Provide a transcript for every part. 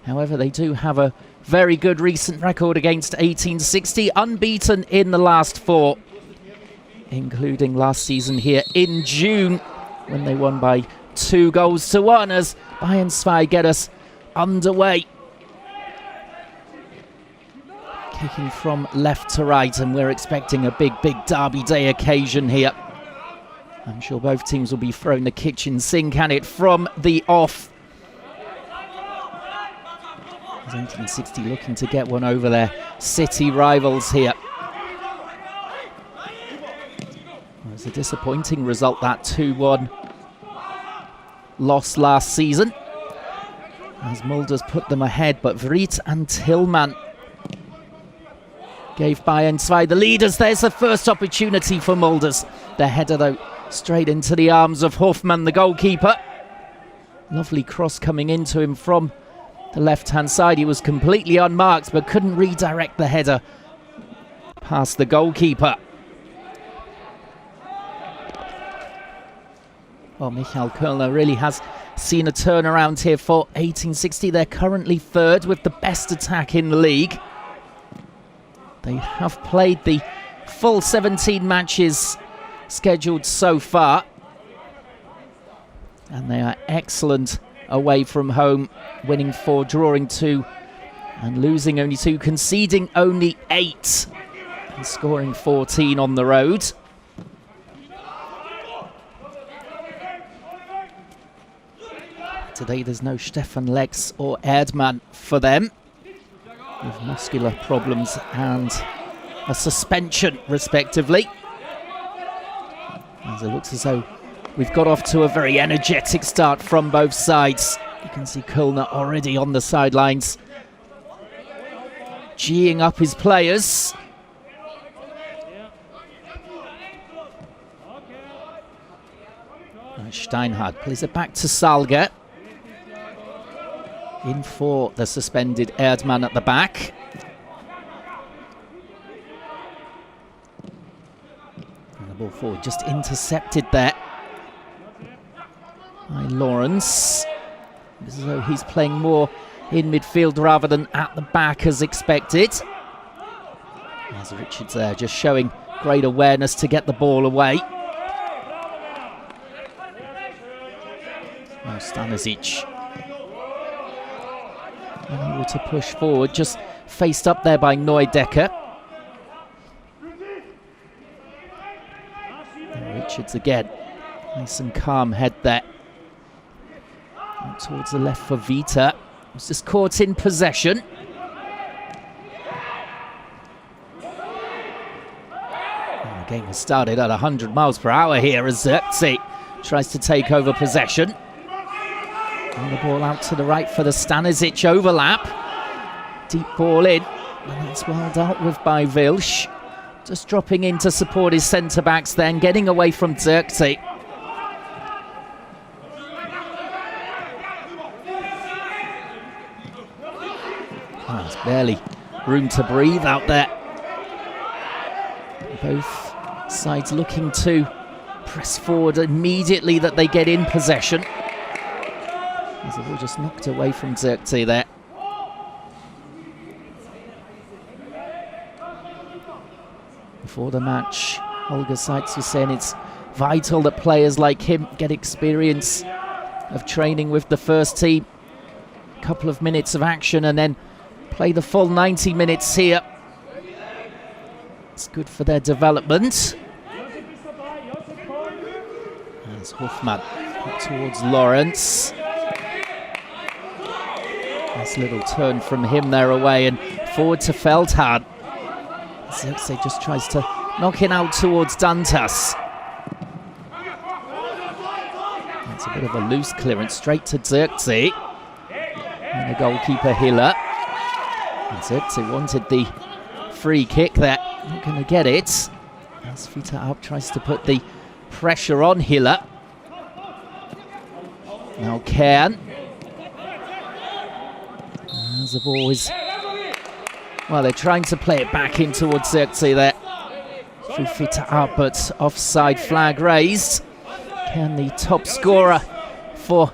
However, they do have a very good recent record against 1860, unbeaten in the last 4, including last season here in June when they won by 2-1 as Bayern 2 get us underway. Kicking from left to right, and we're expecting a big derby day occasion here. I'm sure both teams will be throwing the kitchen sink at it from the off. 1860 looking to get one over their city rivals here. It was a disappointing result, that 2-1 loss last season, as Mulders put them ahead, but Vriet and Tillman gave Bayern 2 the lead as there's the first opportunity for Mulders. The header, though, straight into the arms of Hoffmann, the goalkeeper. Lovely cross coming into him from the left-hand side. He was completely unmarked, but couldn't redirect the header past the goalkeeper. Well, Michael Kölner really has seen a turnaround here for 1860. They're currently 3rd with the best attack in the league. They have played the full 17 matches scheduled so far, and they are excellent away from home, winning 4, drawing 2, and losing only 2, conceding only 8, and scoring 14 on the road. Today there's no Stefan Lex or Erdmann for them, with muscular problems and a suspension, respectively. As it looks as though we've got off to a very energetic start from both sides. You can see Kölner already on the sidelines, geeing up his players. Steinhardt plays it back to Salge. In for the suspended Erdmann at the back. And the ball forward just intercepted there by Lawrence. It's as though he's playing more in midfield rather than at the back as expected. There's Richards there, just showing great awareness to get the ball away. Now Stanisic unable to push forward, just faced up there by Neudecker. And Richards again, nice and calm head there. Out towards the left for Vita, was just caught in possession. And the game has started at 100 miles per hour here as Zirkzee tries to take over possession. And the ball out to the right for the Stanisic overlap. Deep ball in, and it's well dealt with by Vilsch. Just dropping in to support his centre-backs then, getting away from Zirkzee. Oh, there's barely room to breathe out there. Both sides looking to press forward immediately that they get in possession. As the ball just knocked away from Zirkzee there. Before the match, Holger Seitz was saying it's vital that players like him get experience of training with the first team. A couple of minutes of action and then play the full 90 minutes here. It's good for their development. As Hoffmann towards Lawrence. Nice little turn from him there away and forward to Feldhahn. Zirkzee just tries to knock it out towards Dantas. That's a bit of a loose clearance straight to Zirkzee. And the goalkeeper Hiller. And Zirkzee wanted the free kick there. Not going to get it. As Vita Alp tries to put the pressure on Hiller. Now Kern. As the ball is... Well, they're trying to play it back in towards Zirkzee there. Through Vita Alp, but offside flag raised. Kern, the top scorer for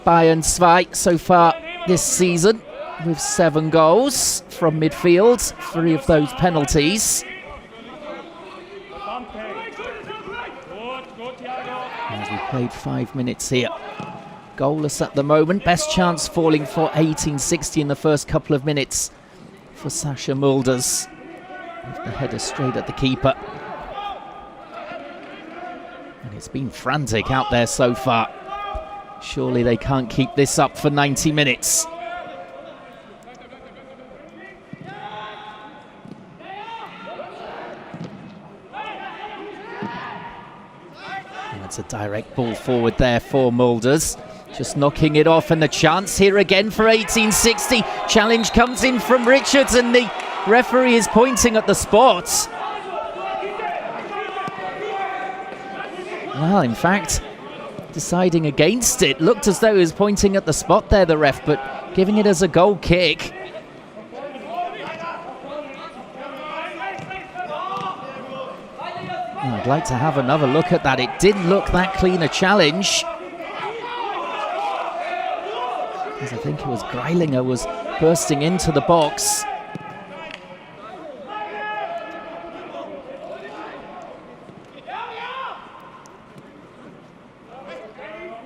Bayern 2 so far this season with 7 goals from midfield, 3 of those penalties. As we played 5 minutes here. Goalless at the moment. Best chance falling for 1860 in the first couple of minutes for Sascha Mulders. With the header straight at the keeper. And it's been frantic out there so far. Surely they can't keep this up for 90 minutes. And it's a direct ball forward there for Mulders. Just knocking it off, and the chance here again for 1860. Challenge comes in from Richards, and the referee is pointing at the spot. Well, in fact, deciding against it. Looked as though he was pointing at the spot there, the ref, but giving it as a goal kick. Well, I'd like to have another look at that. It didn't look that clean a challenge. Because I think it was Greilinger was bursting into the box.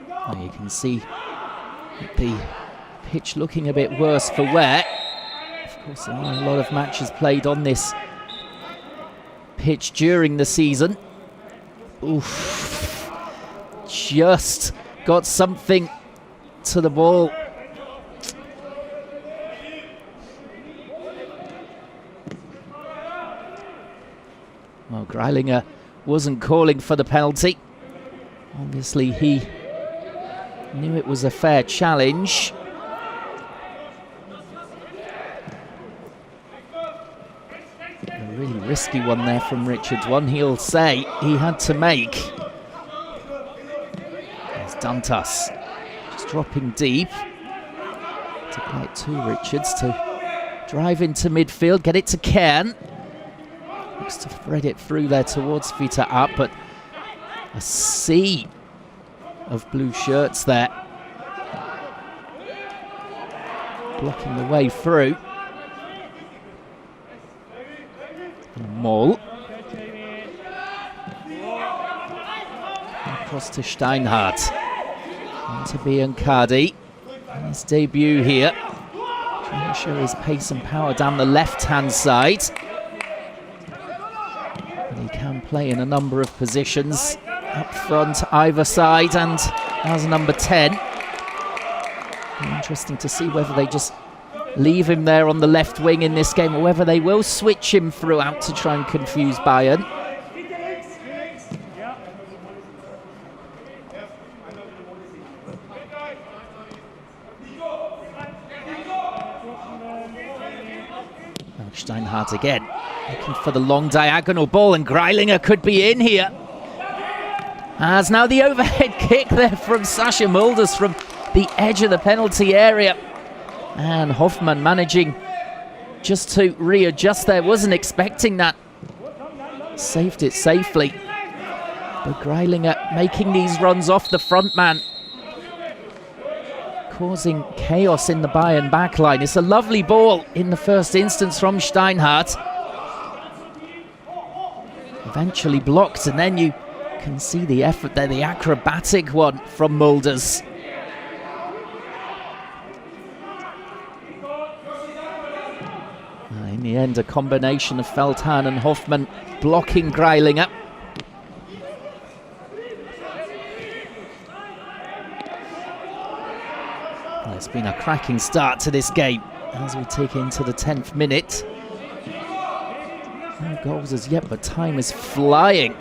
Well, you can see the pitch looking a bit worse for wear. Of course, there are a lot of matches played on this pitch during the season. Oof. Just got something to the ball. Well, Greilinger wasn't calling for the penalty. Obviously, he knew it was a fair challenge. A really risky one there from Richards. One he'll say he had to make. There's Dantas just dropping deep to play it to Richards to drive into midfield, get it to Cairn. Looks to thread it through there towards Vita Up, but a sea of blue shirts there, blocking the way through. Moll. Across to Steinhardt. On to Biancardi. His debut here. Trying to show his pace and power down the left-hand side. He can play in a number of positions up front, either side, and as number 10. Interesting to see whether they just leave him there on the left wing in this game, or whether they will switch him throughout to try and confuse Bayern. Steinhardt again, looking for the long diagonal ball, and Greilinger could be in here. As now the overhead kick there from Sascha Mulders from the edge of the penalty area. And Hoffmann managing just to readjust there, wasn't expecting that. Saved it safely. But Greilinger making these runs off the front man, causing chaos in the Bayern backline. It's a lovely ball in the first instance from Steinhardt. Eventually blocked, and then you can see the effort there, the acrobatic one from Mulders. In the end, a combination of Feldhahn and Hoffmann blocking Greilinger. Well, it's been a cracking start to this game as we take into the 10th minute. No goals as yet, but time is flying.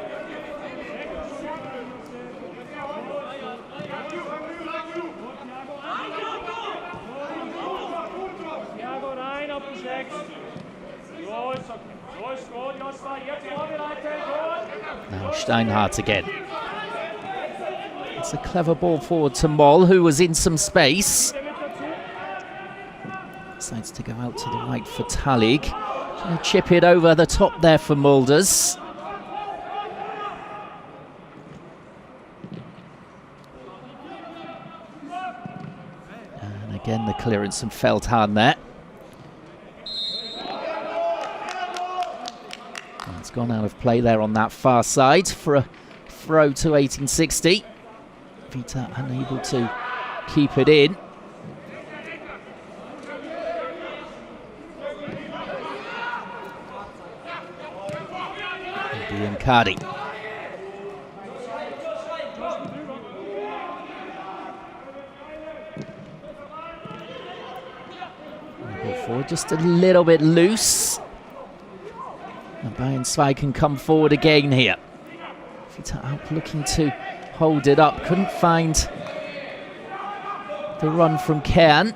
Now Steinhardt again. It's a clever ball forward to Moll, who was in some space. Decides to go out to the right for Talig. Chip it over the top there for Mulders. And Again, the clearance from Feldhahn there. And it's gone out of play there on that far side for a throw to 1860. Vita unable to keep it in. Biancardi. Forward, just a little bit loose. And Bayern can come forward again here. Vita out looking to hold it up. Couldn't find the run from Kern.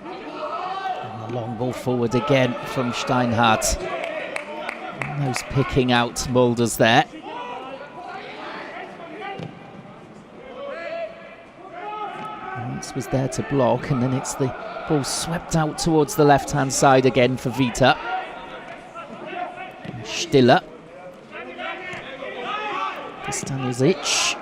And the long ball forward again from Steinhardt. Almost picking out Mulders there. Was there to block, and then it's the ball swept out towards the left-hand side again for Vita. Stiller. Stanisic.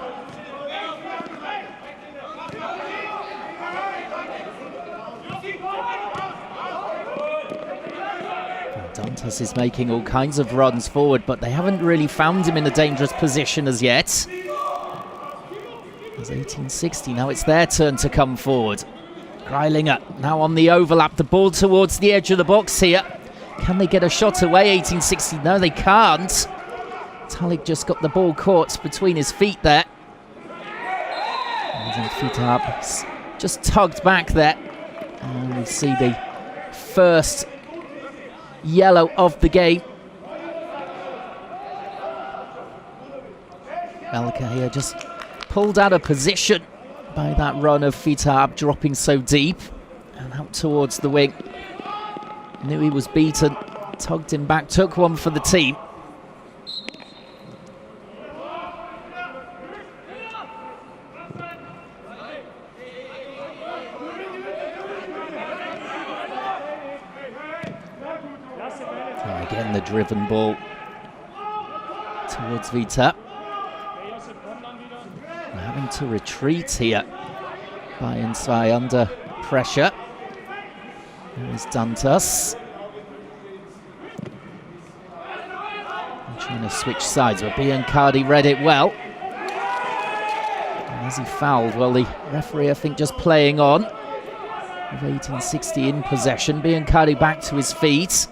Dantas is making all kinds of runs forward, but they haven't really found him in a dangerous position as yet. 1860, now it's their turn to come forward. Greilinger now on the overlap, the ball towards the edge of the box here. Can they get a shot away, 1860? No, they can't. Talik just got the ball caught between his feet there. And Fitab just tugged back there. And we see the first yellow of the game. Belka here just pulled out of position by that run of Fitab, dropping so deep and out towards the wing. Knew he was beaten, tugged him back, took one for the team. And again, the driven ball towards Vita. Having to retreat here. Bayern 2 under pressure. There's Dantas. I'm trying to switch sides, but Biancardi read it well. And as he fouled, well, the referee, I think, just playing on. With 1860 in possession. Biancardi back to his feet.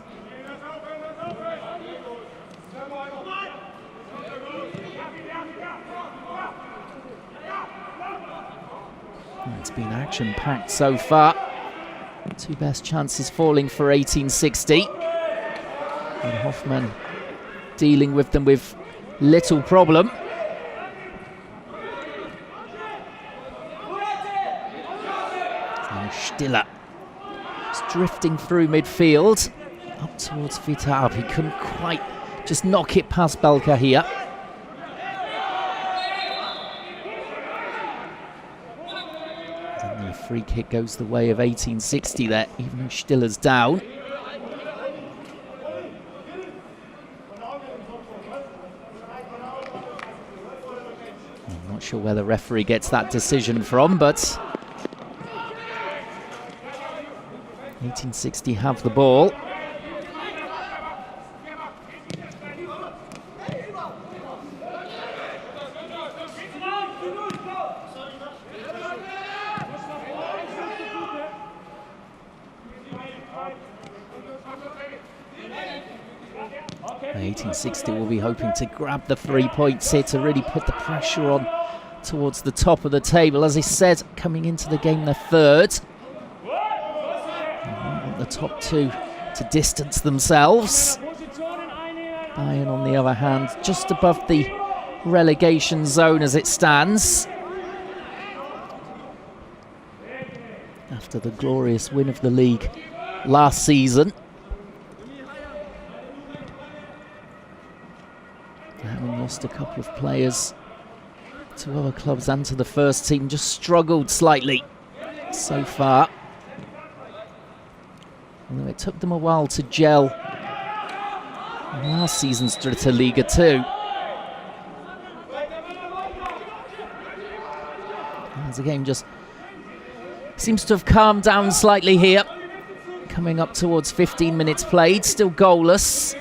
It's been action-packed so far. Two best chances falling for 1860. And Hoffmann dealing with them with little problem. And Stiller is drifting through midfield. Up towards Vitab. He couldn't quite just knock it past Belka here. Free kick goes the way of 1860 there, even though Stiller's down. I'm not sure where the referee gets that decision from, but 1860 have the ball. Will be hoping to grab the 3 points here to really put the pressure on towards the top of the table. As I said, coming into the game, they're third. They want the top two to distance themselves. Bayern, on the other hand, just above the relegation zone as it stands. After the glorious win of the league last season. Having lost a couple of players to other clubs and to the first team, just struggled slightly so far. Although it took them a while to gel in last season's Dritte Liga too. as the game just seems to have calmed down slightly here. Coming up towards 15 minutes played, still goalless.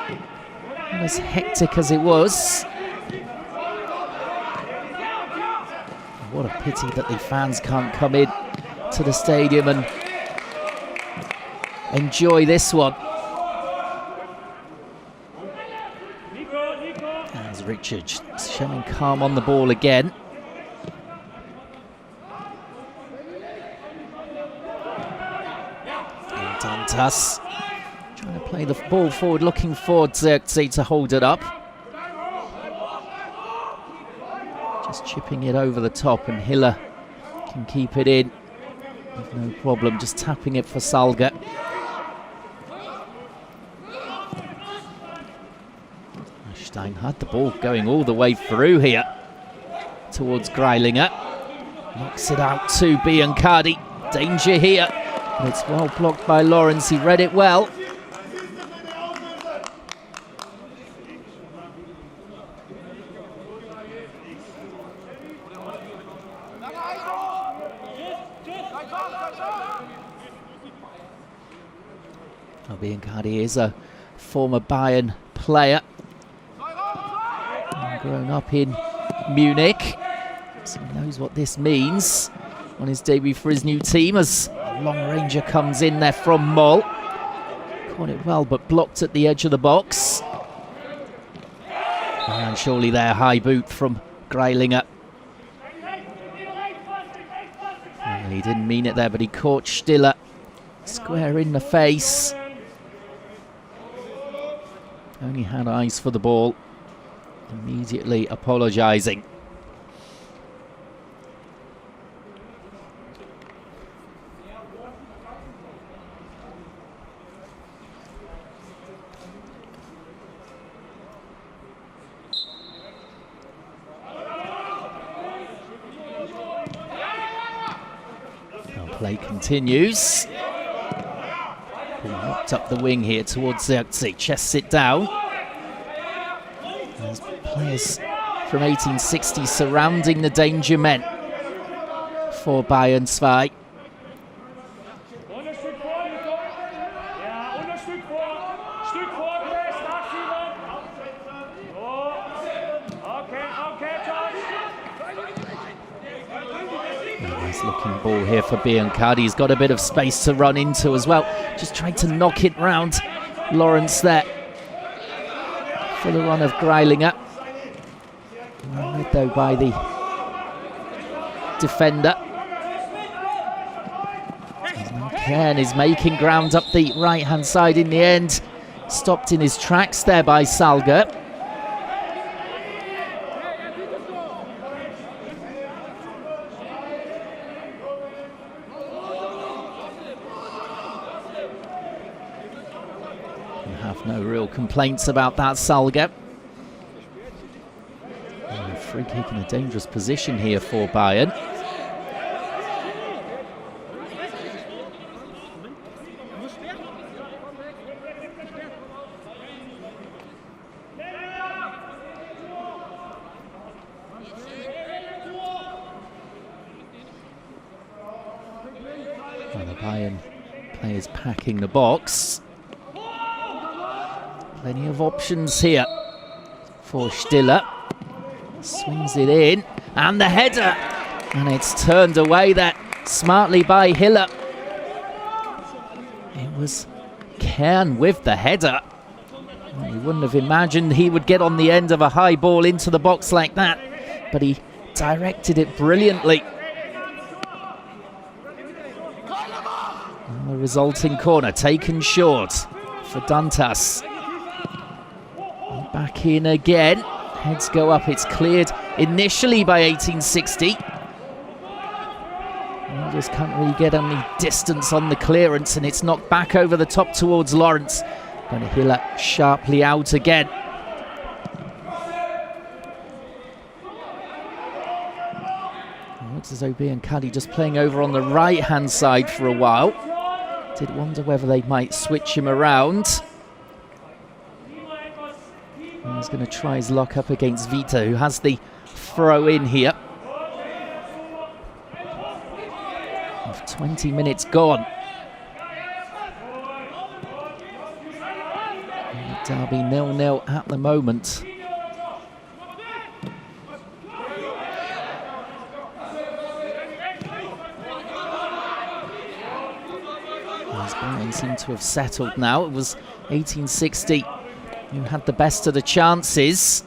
Not as hectic as it was. What a pity that the fans can't come in to the stadium and enjoy this one. As Richard showing calm on the ball again. And Dantas trying to play the ball forward, looking for Zirkzee to hold it up. Just chipping it over the top, and Hiller can keep it in with no problem, just tapping it for Salga. Matchday had the ball going all the way through here towards Greilinger. Knocks it out to Biancardi. Danger here. And it's well blocked by Lawrence. He read it well. Biancardi is a former Bayern player, grown up in Munich, so he knows what this means on his debut for his new team as a long ranger comes in there from Moll. Caught it well, but blocked at the edge of the box. And surely there, high boot from Greilinger. Well, he didn't mean it there, but he caught Stiller square in the face. Only had eyes for the ball, immediately apologising. Now play continues. Knocked up the wing here towards Zirkzee, chests it down. There's players from 1860 surrounding the danger men for Bayern 2. Nice looking ball here for Biancardi. He's got a bit of space to run into as well. Just tried to knock it round Lawrence there for the run of Greilinger. Read though by the defender. Cairn is making ground up the right hand side in the end. Stopped in his tracks there by Salga. Have no real complaints about that, Salga. Free kick in a dangerous position here for Bayern. Well, the Bayern players packing the box. Plenty of options here for Stiller. Swings it in, and the header, and it's turned away that smartly by Hiller. It was Cairn with the header. Well, you wouldn't have imagined he would get on the end of a high ball into the box like that, but he directed it brilliantly. And the resulting corner taken short for Dantas. Back in again. Heads go up. It's cleared initially by 1860. He just can't really get any distance on the clearance, and it's knocked back over the top towards Lawrence. Going to Hiller sharply out again. It looks as though Biancardi just playing over on the right-hand side for a while. Did wonder whether they might switch him around. He's going to try his luck up against Vita, who has the throw in here. With 20 minutes gone. Derby 0-0 at the moment. Bayern seem to have settled now. It was 1860 who had the best of the chances.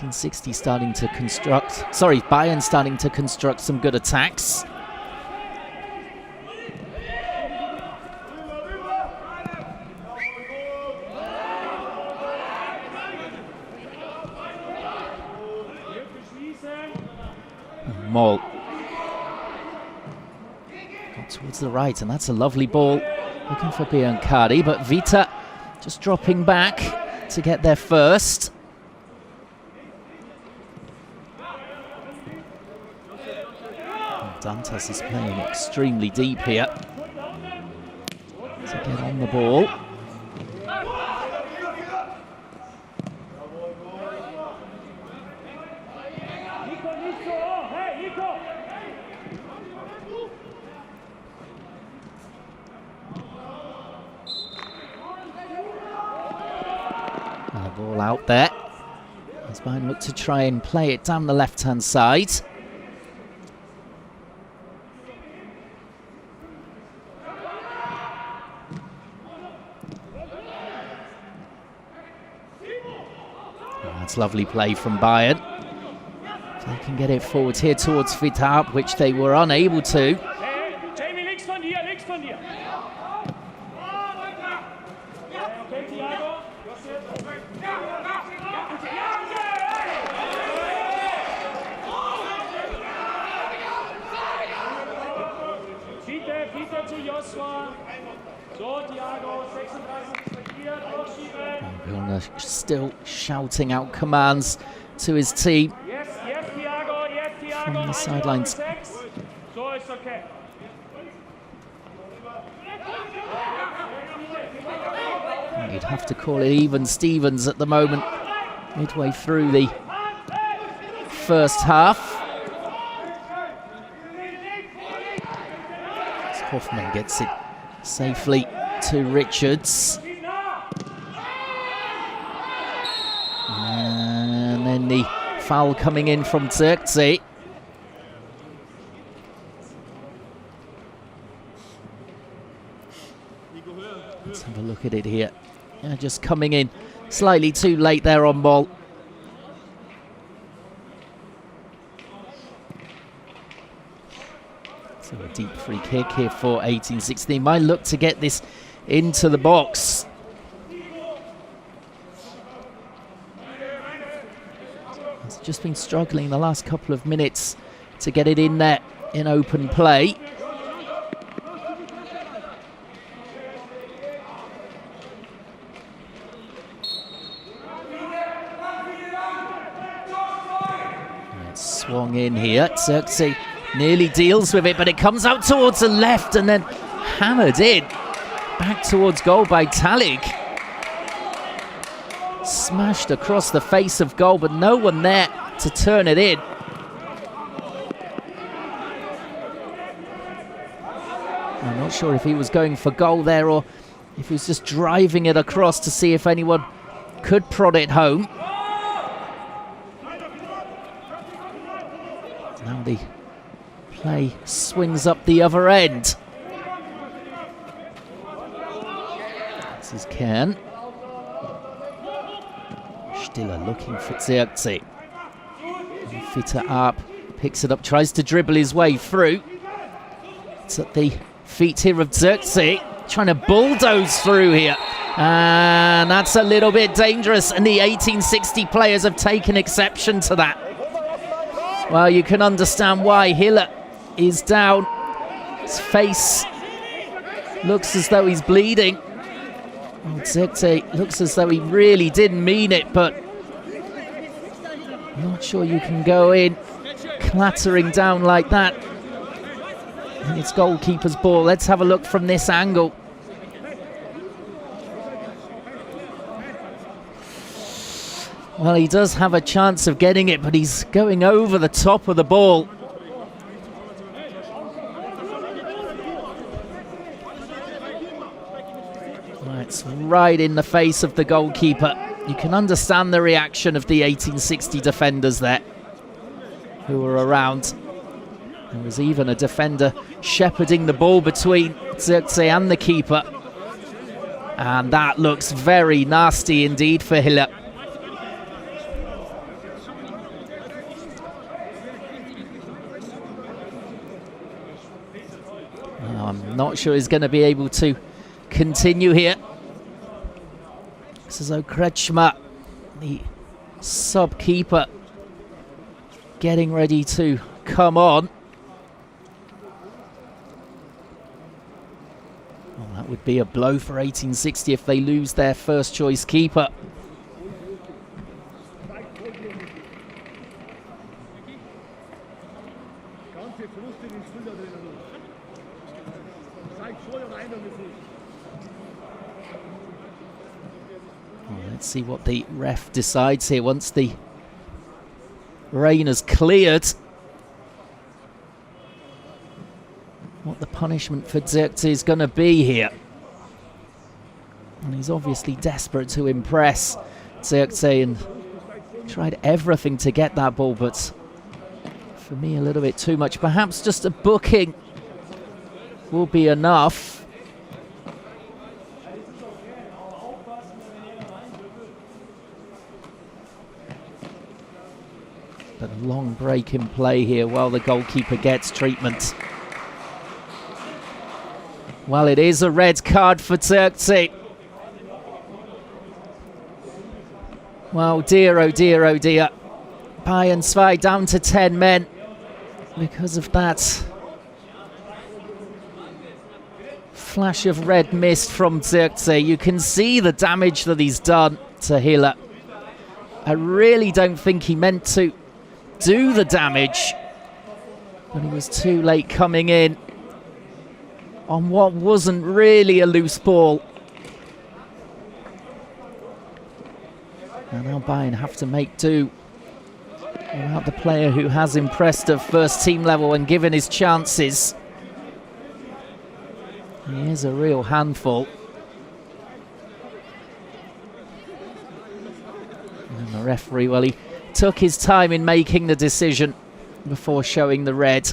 1860 starting to construct, Bayern starting to construct some good attacks. Moll towards the right, and that's a lovely ball. Looking for Biancardi, but Vita just dropping back to get there first. Dantas is playing extremely deep here to get on the ball. And the ball out there. As Bayern look to try and play it down the left-hand side. That's lovely play from Bayern. They can get it forward here towards Vita, which they were unable to. Milner still shouting out commands to his team from the sidelines. You'd have to call it even Stevens at the moment, midway through the first half. As Hoffman gets it safely to Richards. And then the foul coming in from Zirkzee. Let's have a look at it here. Yeah, just coming in slightly too late there on ball. So a deep free kick here for 1860. Might look to get this into the box. It's just been struggling the last couple of minutes to get it in there in open play. It's swung in here. Zirkzee nearly deals with it, but it comes out towards the left and then hammered in. Back towards goal by Talik. Smashed across the face of goal, but no one there to turn it in. I'm not sure if he was going for goal there or if he was just driving it across to see if anyone could prod it home. Now the play swings up the other end. This is Kern. Stiller looking for Zirkzee. Vita up, picks it up, tries to dribble his way through. It's at the feet here of Zirkzee, trying to bulldoze through here. And that's a little bit dangerous, and the 1860 players have taken exception to that. Well, you can understand why. Hiller is down. His face looks as though he's bleeding. Oh, Zirkzee looks as though he really didn't mean it, but I'm not sure you can go in clattering down like that. And it's goalkeeper's ball. Let's have a look from this angle. Well, he does have a chance of getting it, but he's going over the top of the ball. It's right in the face of the goalkeeper. You can understand the reaction of the 1860 defenders there who were around. There was even a defender shepherding the ball between Zirkzee and the keeper. And that looks very nasty indeed for Hiller. I'm not sure he's going to be able to continue here. This is Kretschmer, the sub-keeper, getting ready to come on. Well, that would be a blow for 1860 if they lose their first choice keeper. Let's see what the ref decides here once the rain has cleared. What the punishment for Zirkzee is going to be here. And he's obviously desperate to impress Zirkzee and tried everything to get that ball, but for me a little bit too much. Perhaps just a booking will be enough. But a long break in play here while the goalkeeper gets treatment. Well, it is a red card for Zirkzee. Well, dear, oh dear, oh dear. Bayern 2 down to 10 men because of that flash of red mist from Zirkzee. You can see the damage that he's done to Hiller. I really don't think he meant to do the damage, but he was too late coming in on what wasn't really a loose ball. And now Bayern have to make do without the player who has impressed at first team level and given his chances. He is a real handful. And the referee, well, he took his time in making the decision before showing the red.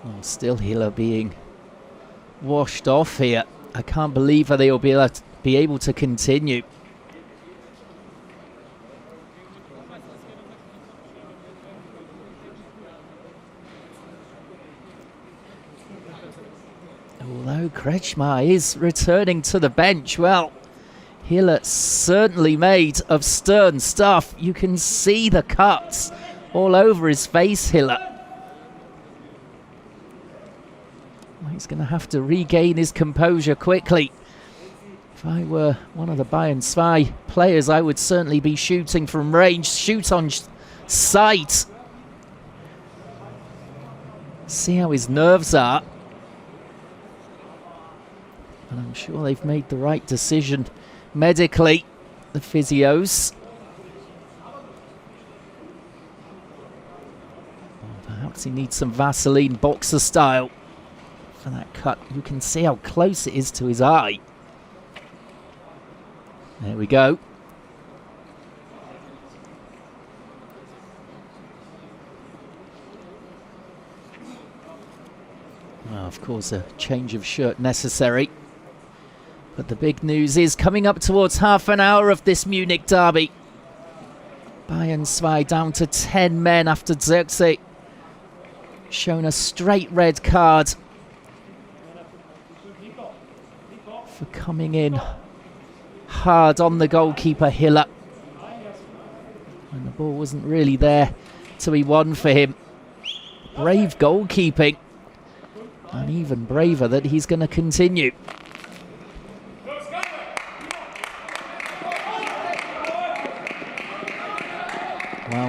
Well, still Hiller being washed off here. I can't believe that they will be able to continue. Although Kretschmer is returning to the bench, well, Hiller certainly made of stern stuff. You can see the cuts all over his face, Hiller. Well, he's going to have to regain his composure quickly. If I were one of the Bayern 2 players, I would certainly be shooting from range, shoot on sight. See how his nerves are. And I'm sure they've made the right decision medically, the physios. Perhaps he needs some Vaseline boxer style for that cut. You can see how close it is to his eye. There we go. Well, of course, a change of shirt necessary. But the big news is coming up towards half an hour of this Munich derby. Bayern 2 down to 10 men after Zirkzee shown a straight red card for coming in hard on the goalkeeper Hiller. And the ball wasn't really there to be won for him. Brave goalkeeping. And even braver that he's going to continue.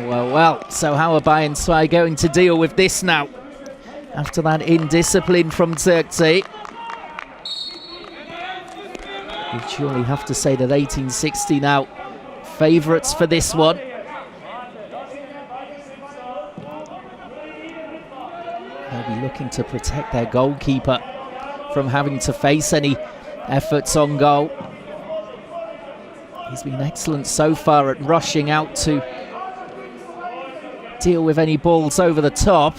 Well. So how are Bayern 2 going to deal with this now? After that indiscipline from Zirkzee. You'd surely have to say that 1860 now favourites for this one. They'll be looking to protect their goalkeeper from having to face any efforts on goal. He's been excellent so far at rushing out to deal with any balls over the top.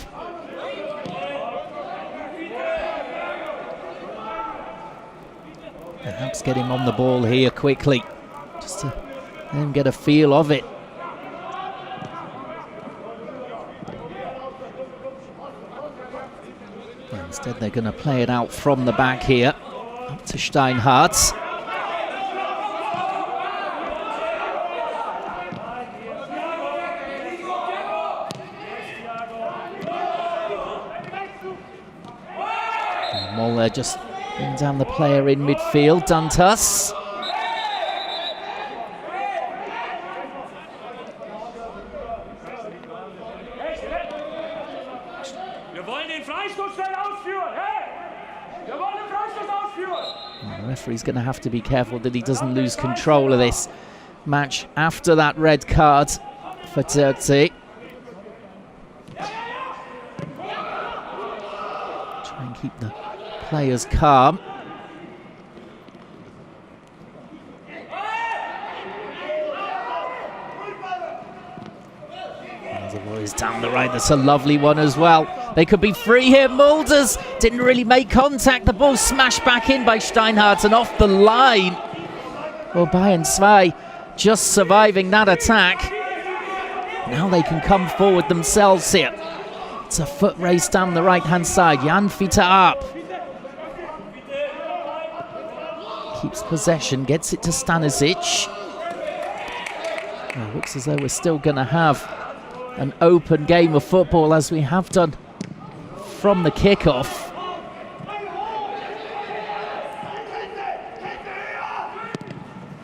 Perhaps get him on the ball here quickly, just to let him get a feel of it. But instead they're going to play it out from the back here, up to Steinhardt. Moller just bring down the player in midfield, Dantas. The referee's going to have to be careful that he doesn't lose control of this match after that red card for Zirkzee. Try and keep the players calm. There's a boys down the right. That's a lovely one as well. They could be free here. Mulders didn't really make contact. The ball smashed back in by Steinhardt and off the line. Well, Bayern 2 just surviving that attack. Now they can come forward themselves here. It's a foot race down the right-hand side. Jan Fiete up. Keeps possession, gets it to Stanisic. Well, it looks as though we're still going to have an open game of football as we have done from the kickoff.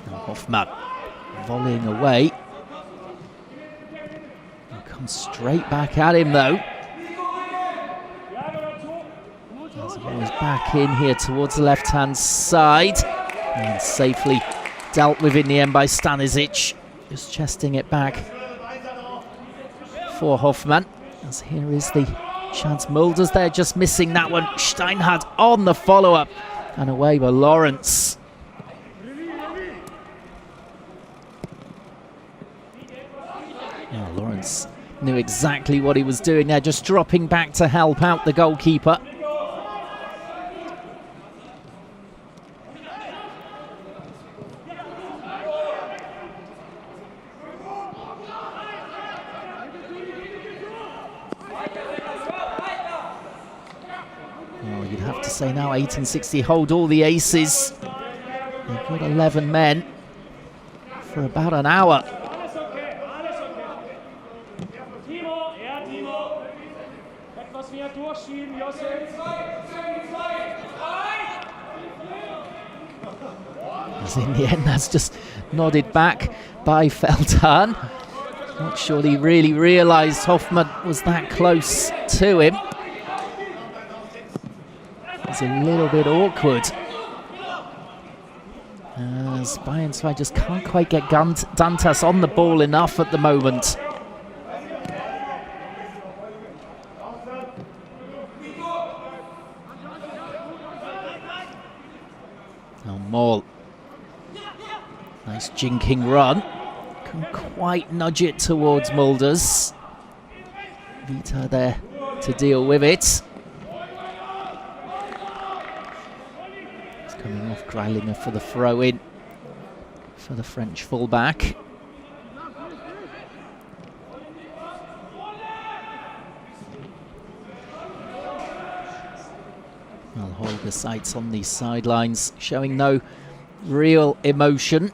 Now Hoffmann volleying away. He'll come straight back at him though. As the ball is back in here towards the left-hand side. And safely dealt with in the end by Stanisic. Just chesting it back for Hoffmann. As here is the chance. Mulders there just missing that one. Steinhardt on the follow-up. And away by Lawrence. Yeah, Lawrence knew exactly what he was doing there. Just dropping back to help out the goalkeeper. Oh, you'd have to say now 1860 hold all the aces. They've got 11 men for about an hour. As in the end, that's just nodded back by Feldhahn. Not sure he really realised Hoffmann was that close to him. It's a little bit awkward. As Bayern 2 just can't quite get Dantas on the ball enough at the moment. Now Maul. Nice jinking run. Can quite nudge it towards Mulders. Vita there to deal with it. Coming off Greilinger for the throw-in for the French fullback. Well, Holger sights on these sidelines, showing no real emotion.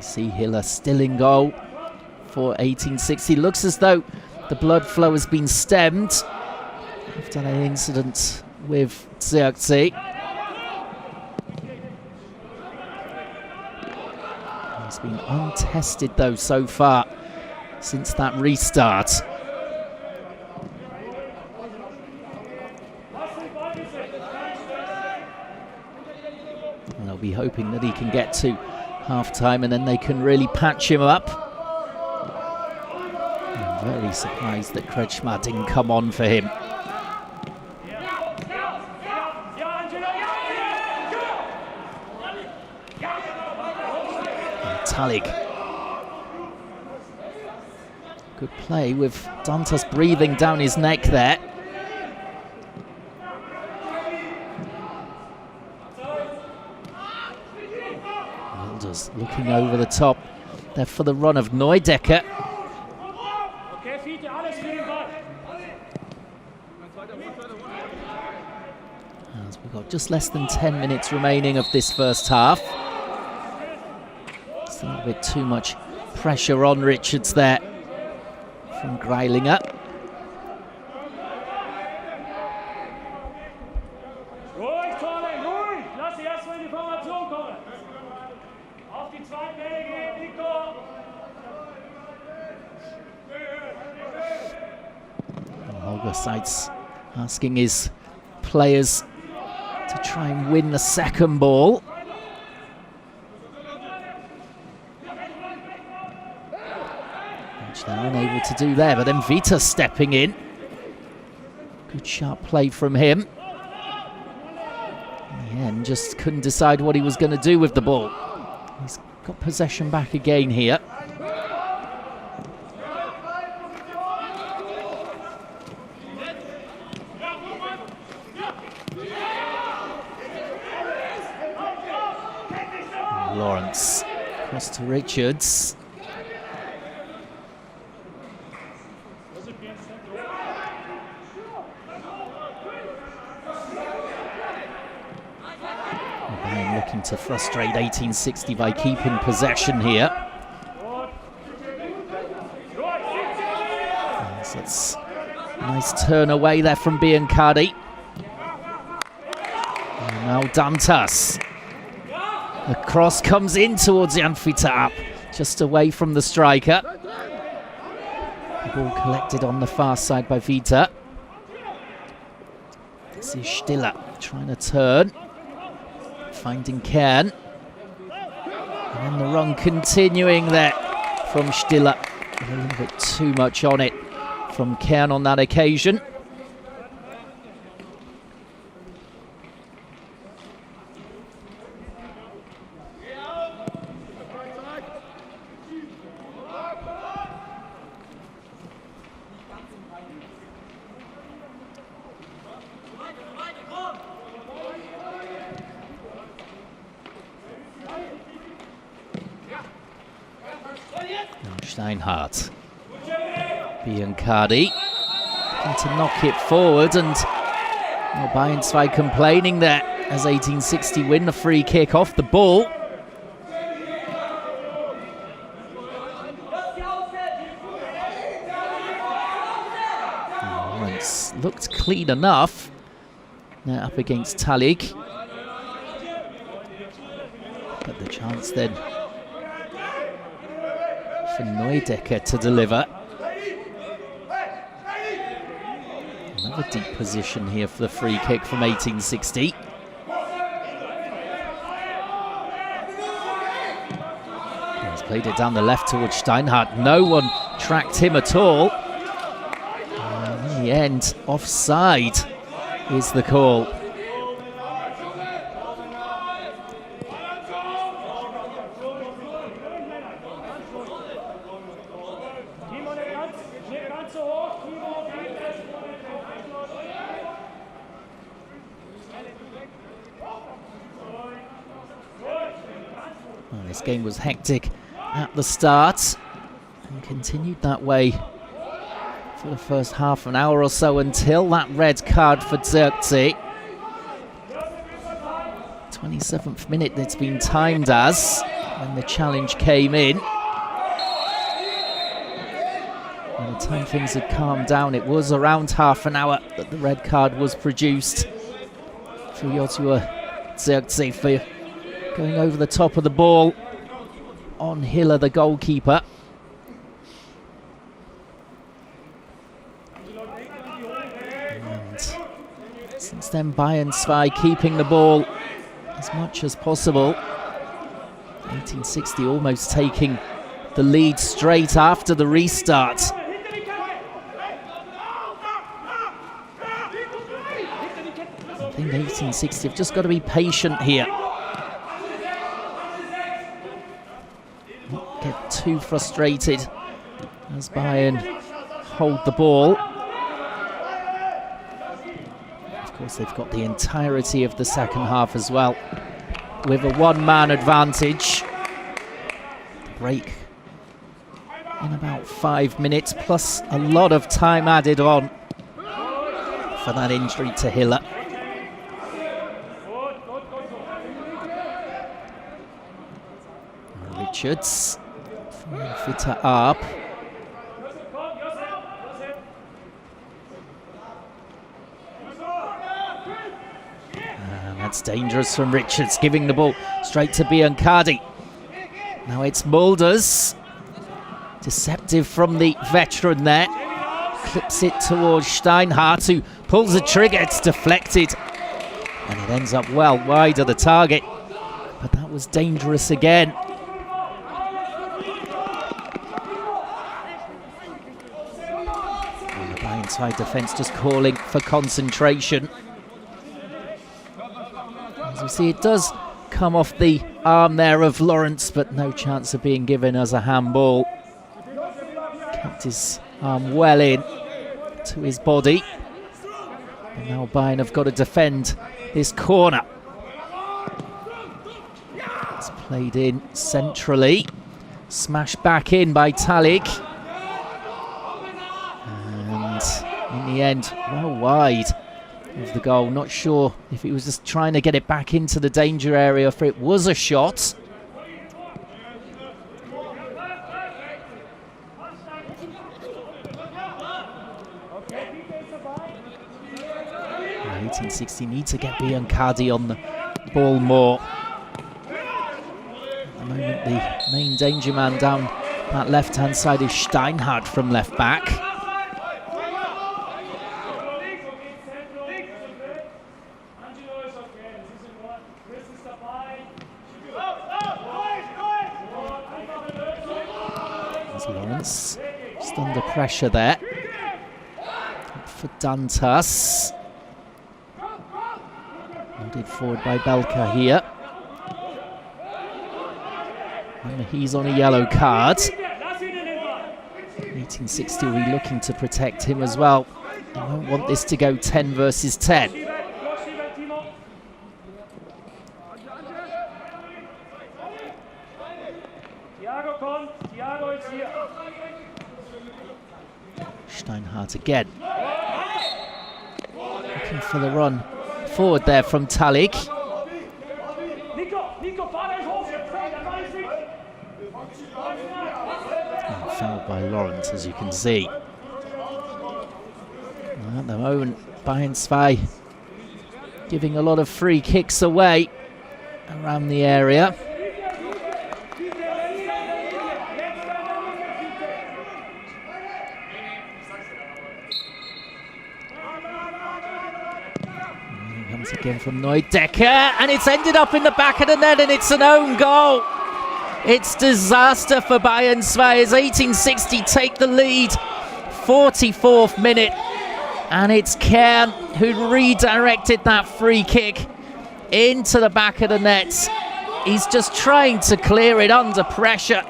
See Hiller still in goal for 1860. Looks as though the blood flow has been stemmed after that incident with Zirkzee. He's been untested though so far since that restart. And they'll be hoping that he can get to half-time and then they can really patch him up. I'm very surprised that Kretschmer didn't come on for him. Talik. Good play with Dantas breathing down his neck there. Wilders looking over the top there for the run of Neudecker. As we've got just less than 10 minutes remaining of this first half. It's a little bit too much pressure on Richards there from Greilinger. Holger Seitz asking his players to try and win the second ball. Which they're unable to do there, but then Vita stepping in. Good sharp play from him. In the end, just couldn't decide what he was going to do with the ball. He's got possession back again here. Lawrence across to Richards. Bayern looking to frustrate 1860 by keeping possession here. Yes, it's a nice turn away there from Biancardi. And now Dantas. The cross comes in towards Jan Fitap, just away from the striker. The ball collected on the far side by Vita. This is Stiller trying to turn, finding Kern. And then the run continuing there from Stiller. A little bit too much on it from Kern on that occasion. Steinhardt. Biancardi looking to knock it forward, and Bayern 2 complaining there as 1860 win the free kick off the ball. Lawrence looked clean enough. Now up against Talik. But the chance then for Neudecker to deliver. Another deep position here for the free kick from 1860. He's played it down the left towards Steinhardt. No one tracked him at all. And in the end, offside is the call. Well, this game was hectic at the start and continued that way for the first half an hour or so until that red card for Zirkzee. 27th minute it's been timed as when the challenge came in. By the time things had calmed down, it was around half an hour that the red card was produced for Joshua Zirkzee for going over the top of the ball on Hiller, the goalkeeper. It's then Bayern keeping the ball as much as possible. 1860 almost taking the lead straight after the restart. I think 1860 have just got to be patient here. Not get too frustrated as Bayern hold the ball. Of course, they've got the entirety of the second half as well, with a one-man advantage. Break in about 5 minutes, plus a lot of time added on for that injury to Hiller. Richards, fitter up. And that's dangerous from Richards, giving the ball straight to Biancardi. Now it's Mulders. Deceptive from the veteran there. Clips it towards Steinhardt, who pulls the trigger. It's deflected. And it ends up well wide of the target. But that was dangerous again. And the Bayern side defence just calling for concentration. As we see, it does come off the arm there of Lawrence, but no chance of being given as a handball. Kept his arm well in to his body. And now Bayern have got to defend this corner. It's played in centrally. Smashed back in by Talik. And in the end, well wide of the goal. Not sure if he was just trying to get it back into the danger area, if it was a shot. 1860 need to get Biancardi on the ball more. At the moment, the main danger man down that left-hand side is Steinhardt from left back. There's Lawrence, just under pressure there. Up for Dantas. Nodded forward by Belka here. Remember, he's on a yellow card. 1860 will be looking to protect him as well. They won't want this to go 10 versus 10. Steinhardt again. Looking for the run forward there from Talik. Fouled by Lawrence, as you can see. Well, at the moment, Bayern giving a lot of free kicks away around the area. Comes again from Neudecker, and it's ended up in the back of the net, and it's an own goal. It's disaster for Bayern 2 as 1860 take the lead. 44th minute, and it's Kern who redirected that free kick into the back of the net. He's just trying to clear it under pressure.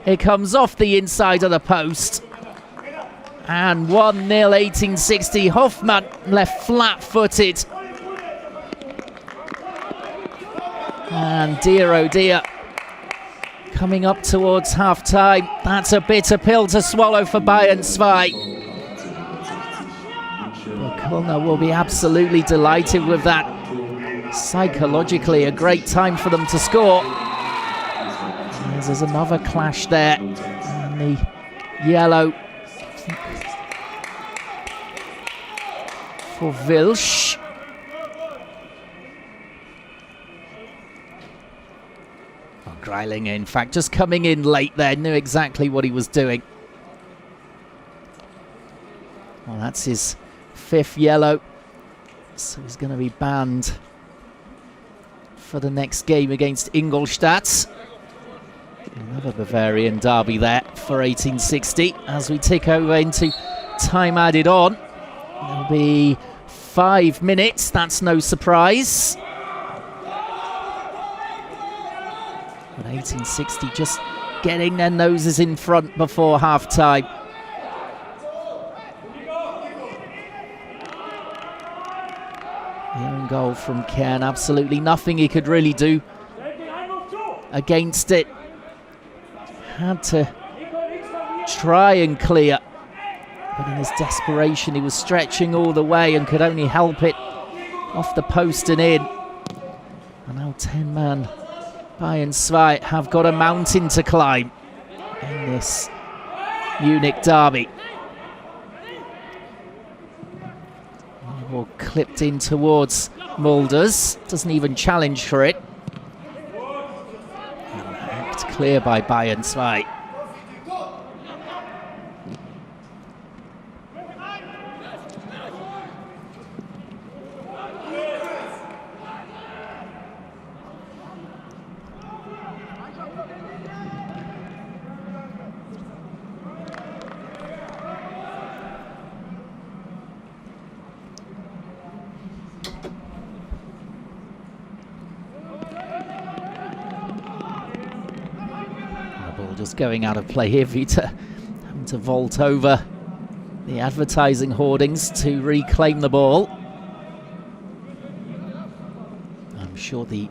It comes off the inside of the post. And 1-0 1860. Hoffmann left flat-footed. And dear oh dear, coming up towards half-time, that's a bitter pill to swallow for Bayern 2. But Kölner will be absolutely delighted with that. Psychologically, a great time for them to score. As there's another clash there, and the yellow for Wilsch. Greiling, in fact, just coming in late there, knew exactly what he was doing. Well, that's his 5th yellow so he's going to be banned for the next game against Ingolstadt. Another Bavarian derby there for 1860 as we tick over into time added on. There'll be 5 minutes, that's no surprise. But 1860 just getting their noses in front before half-time. The own goal from Kern, absolutely nothing he could really do against it. Had to try and clear, but in his desperation he was stretching all the way and could only help it off the post and in. And now 10-man Bayern 2 have got a mountain to climb in this Munich derby. Ball clipped in towards Mulders, doesn't even challenge for it. And hacked clear by Bayern 2. Just going out of play here, Vita having to vault over the advertising hoardings to reclaim the ball. I'm sure the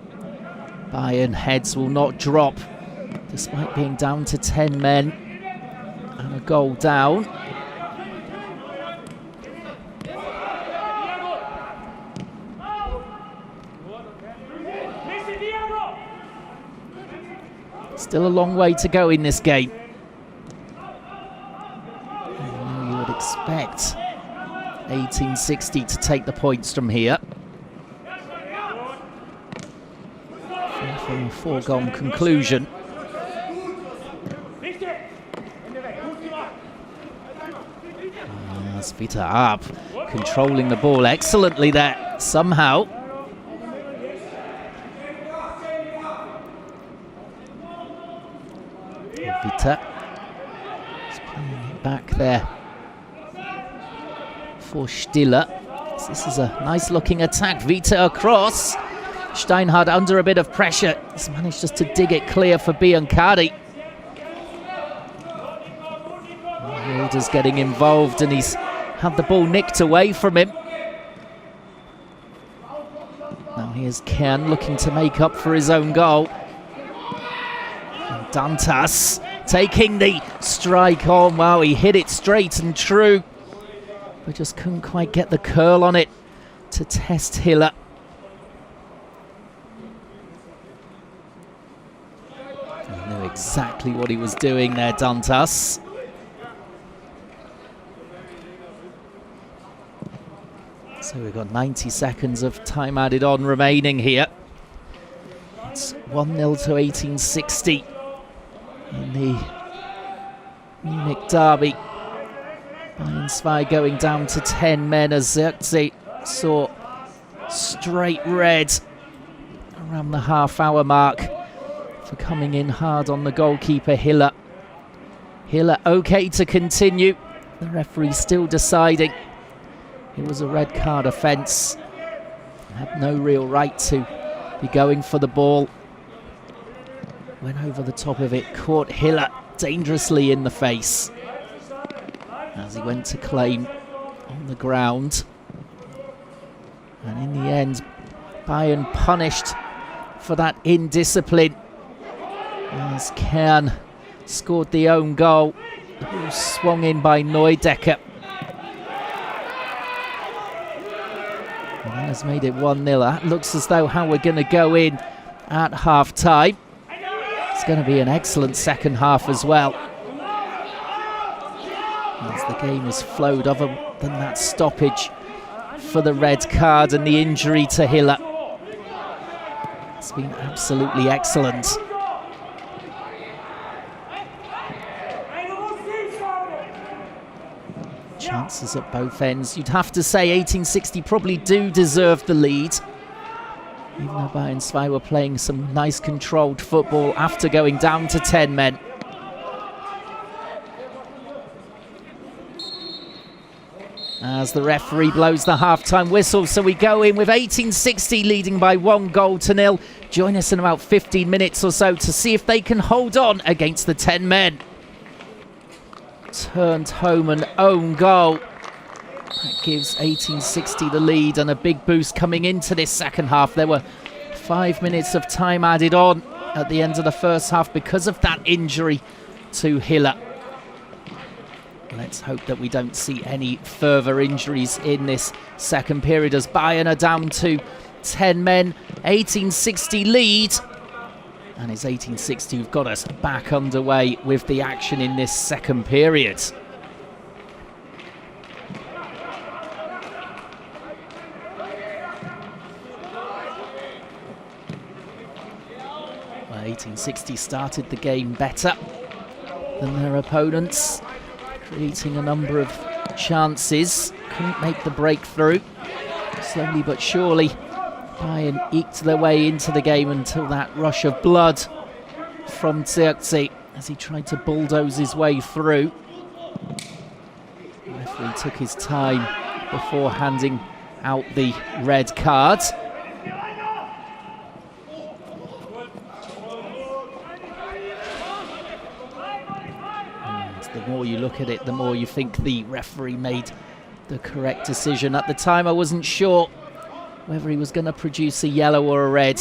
Bayern heads will not drop despite being down to 10 men and a goal down. Still a long way to go in this game. You would expect 1860 to take the points from here. From a foregone conclusion. Vita up, controlling the ball excellently there somehow. Vita is playing it back there for Stiller. So this is a nice looking attack. Vita across. Steinhardt under a bit of pressure. He's managed just to dig it clear for Biancardi. Wilder's getting involved and he's had the ball nicked away from him. Now here's Kern looking to make up for his own goal. And Dantas taking the strike on. Wow, he hit it straight and true, but just couldn't quite get the curl on it to test Hiller. He knew exactly what he was doing there, Dantas. So we've got 90 seconds of time added on remaining here. It's 1-0 to 1860 in the Munich derby. Bayern 2 going down to 10 men as Zirkzee saw straight red around the half-hour mark for coming in hard on the goalkeeper Hiller. Hiller okay to continue. The referee still deciding it was a red card offence. Had no real right to be going for the ball. Went over the top of it, caught Hiller dangerously in the face as he went to claim on the ground. And in the end, Bayern punished for that indiscipline as Kern scored the own goal. The ball swung in by Neudecker. And that has made it 1-0. That looks as though how we're going to go in at half-time. It's going to be an excellent second half as well, as the game has flowed other than that stoppage for the red card and the injury to Hiller. It's been absolutely excellent. Chances at both ends. You'd have to say 1860 probably do deserve the lead. Even though Bayern 2 were playing some nice controlled football after going down to 10 men. As the referee blows the half-time whistle, so we go in with 1860 leading by 1-0. Join us in about 15 minutes or so to see if they can hold on against the 10 men. Turned home an own goal. That gives 1860 the lead and a big boost coming into this second half. There were 5 minutes of time added on at the end of the first half because of that injury to Hiller. Let's hope that we don't see any further injuries in this second period as Bayern are down to 10 men. 1860 lead. And it's 1860 who've got us back underway with the action in this second period. Well, 1860 started the game better than their opponents, creating a number of chances. Couldn't make the breakthrough. Slowly but surely, Bayern eked their way into the game until that rush of blood from Zirkzee as he tried to bulldoze his way through. The referee took his time before handing out the red card. And the more you look at it, the more you think the referee made the correct decision. At the time, I wasn't sure whether he was going to produce a yellow or a red.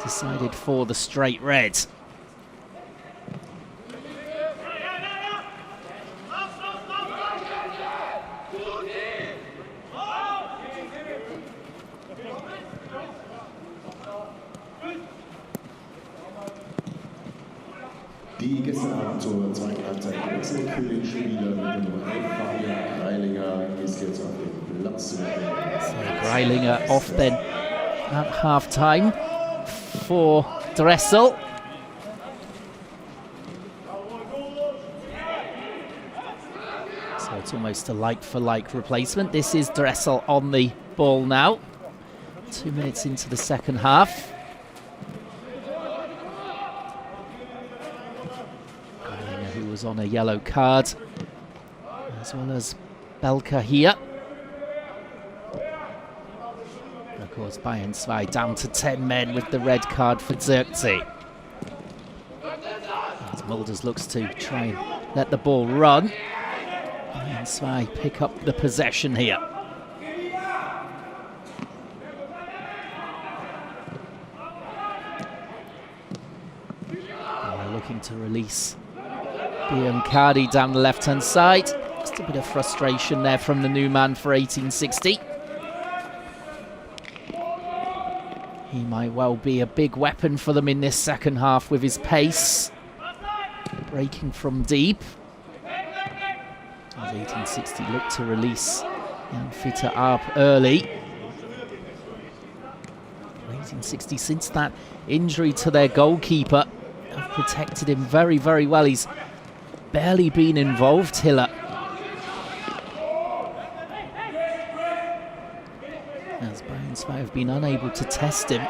Decided for the straight red. Die gestern Abend zur zweiten Halbzeit gewechselte Spieler mit der Nummer 11, Fabian Greilinger, ist jetzt auf dem Platz. So Greilinger off then at half-time for Dressel. So it's almost a like-for-like replacement. This is Dressel on the ball now. 2 minutes into the second half. Who was on a yellow card, as well as Belka here. And of course, Bayern 2 down to 10 men with the red card for Zirkzee. As Mulders looks to try and let the ball run. Bayern 2 pick up the possession here. And they're looking to release Biancardi down the left-hand side. Just a bit of frustration there from the new man for 1860. He might well be a big weapon for them in this second half with his pace. Breaking from deep. As 1860 look to release Jan Fitter up early. 1860, since that injury to their goalkeeper, have protected him very, very well. He's barely been involved, Hiller. As Bayern 2 have been unable to test him.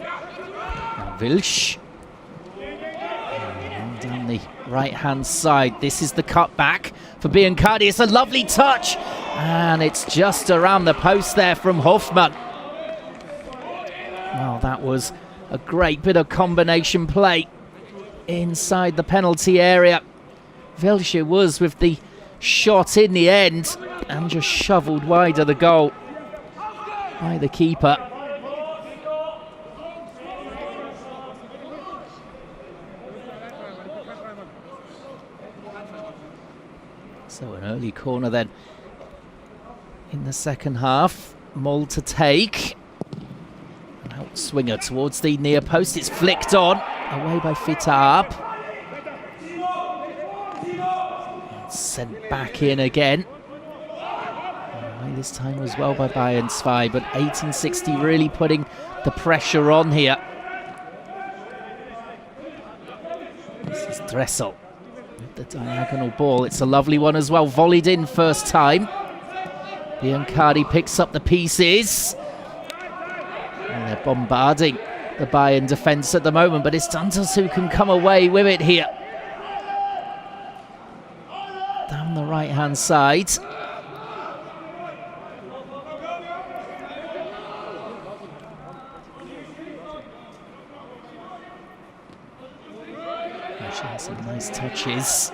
Now Wilsch. And down the right-hand side. This is the cutback for Biancardi. It's a lovely touch. And it's just around the post there from Hoffmann. Well, that was a great bit of combination play inside the penalty area. Wilsche was with the shot in the end and just shoveled wide of the goal by the keeper. So an early corner then in the second half. Mull to take. Swinger towards the near post. It's flicked on. Away by Fitar. Sent back in again. Away this time as well by Bayern 2. But 1860 really putting the pressure on here. This is Dressel. With the diagonal ball, it's a lovely one as well, volleyed in first time. Biancardi picks up the pieces. And they're bombarding the Bayern defence at the moment, but it's Dantas who can come away with it here. Down the right-hand side. Showing some nice touches.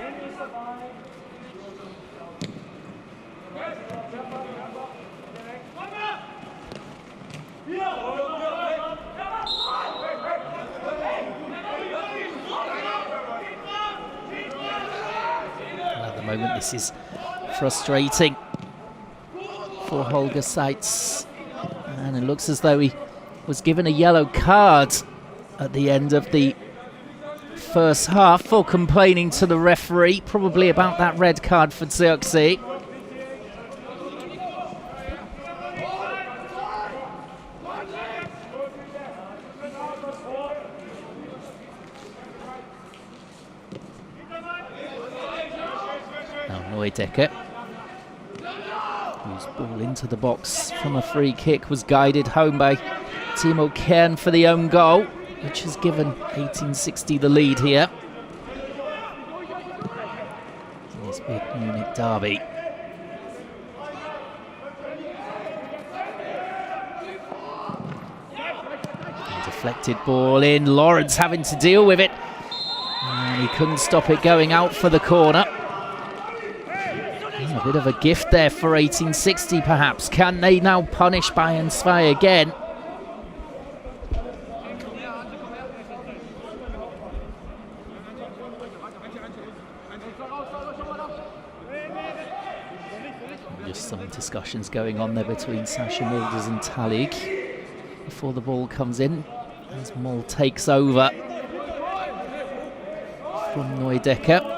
At the moment, this is frustrating for Holger Seitz, and it looks as though he was given a yellow card at the end of the first half for complaining to the referee, probably about that red card for Zirkzee. Now Neudecker, whose ball into the box from a free kick was guided home by Timo Kern for the own goal, which has given 1860 the lead here. In this big Munich derby. And deflected ball in, Lawrence having to deal with it. And he couldn't stop it going out for the corner. A bit of a gift there for 1860 perhaps. Can they now punish Bayern 2 again? Just some discussions going on there between Sascha Mulders and Talig before the ball comes in as Mull takes over from Neudecker.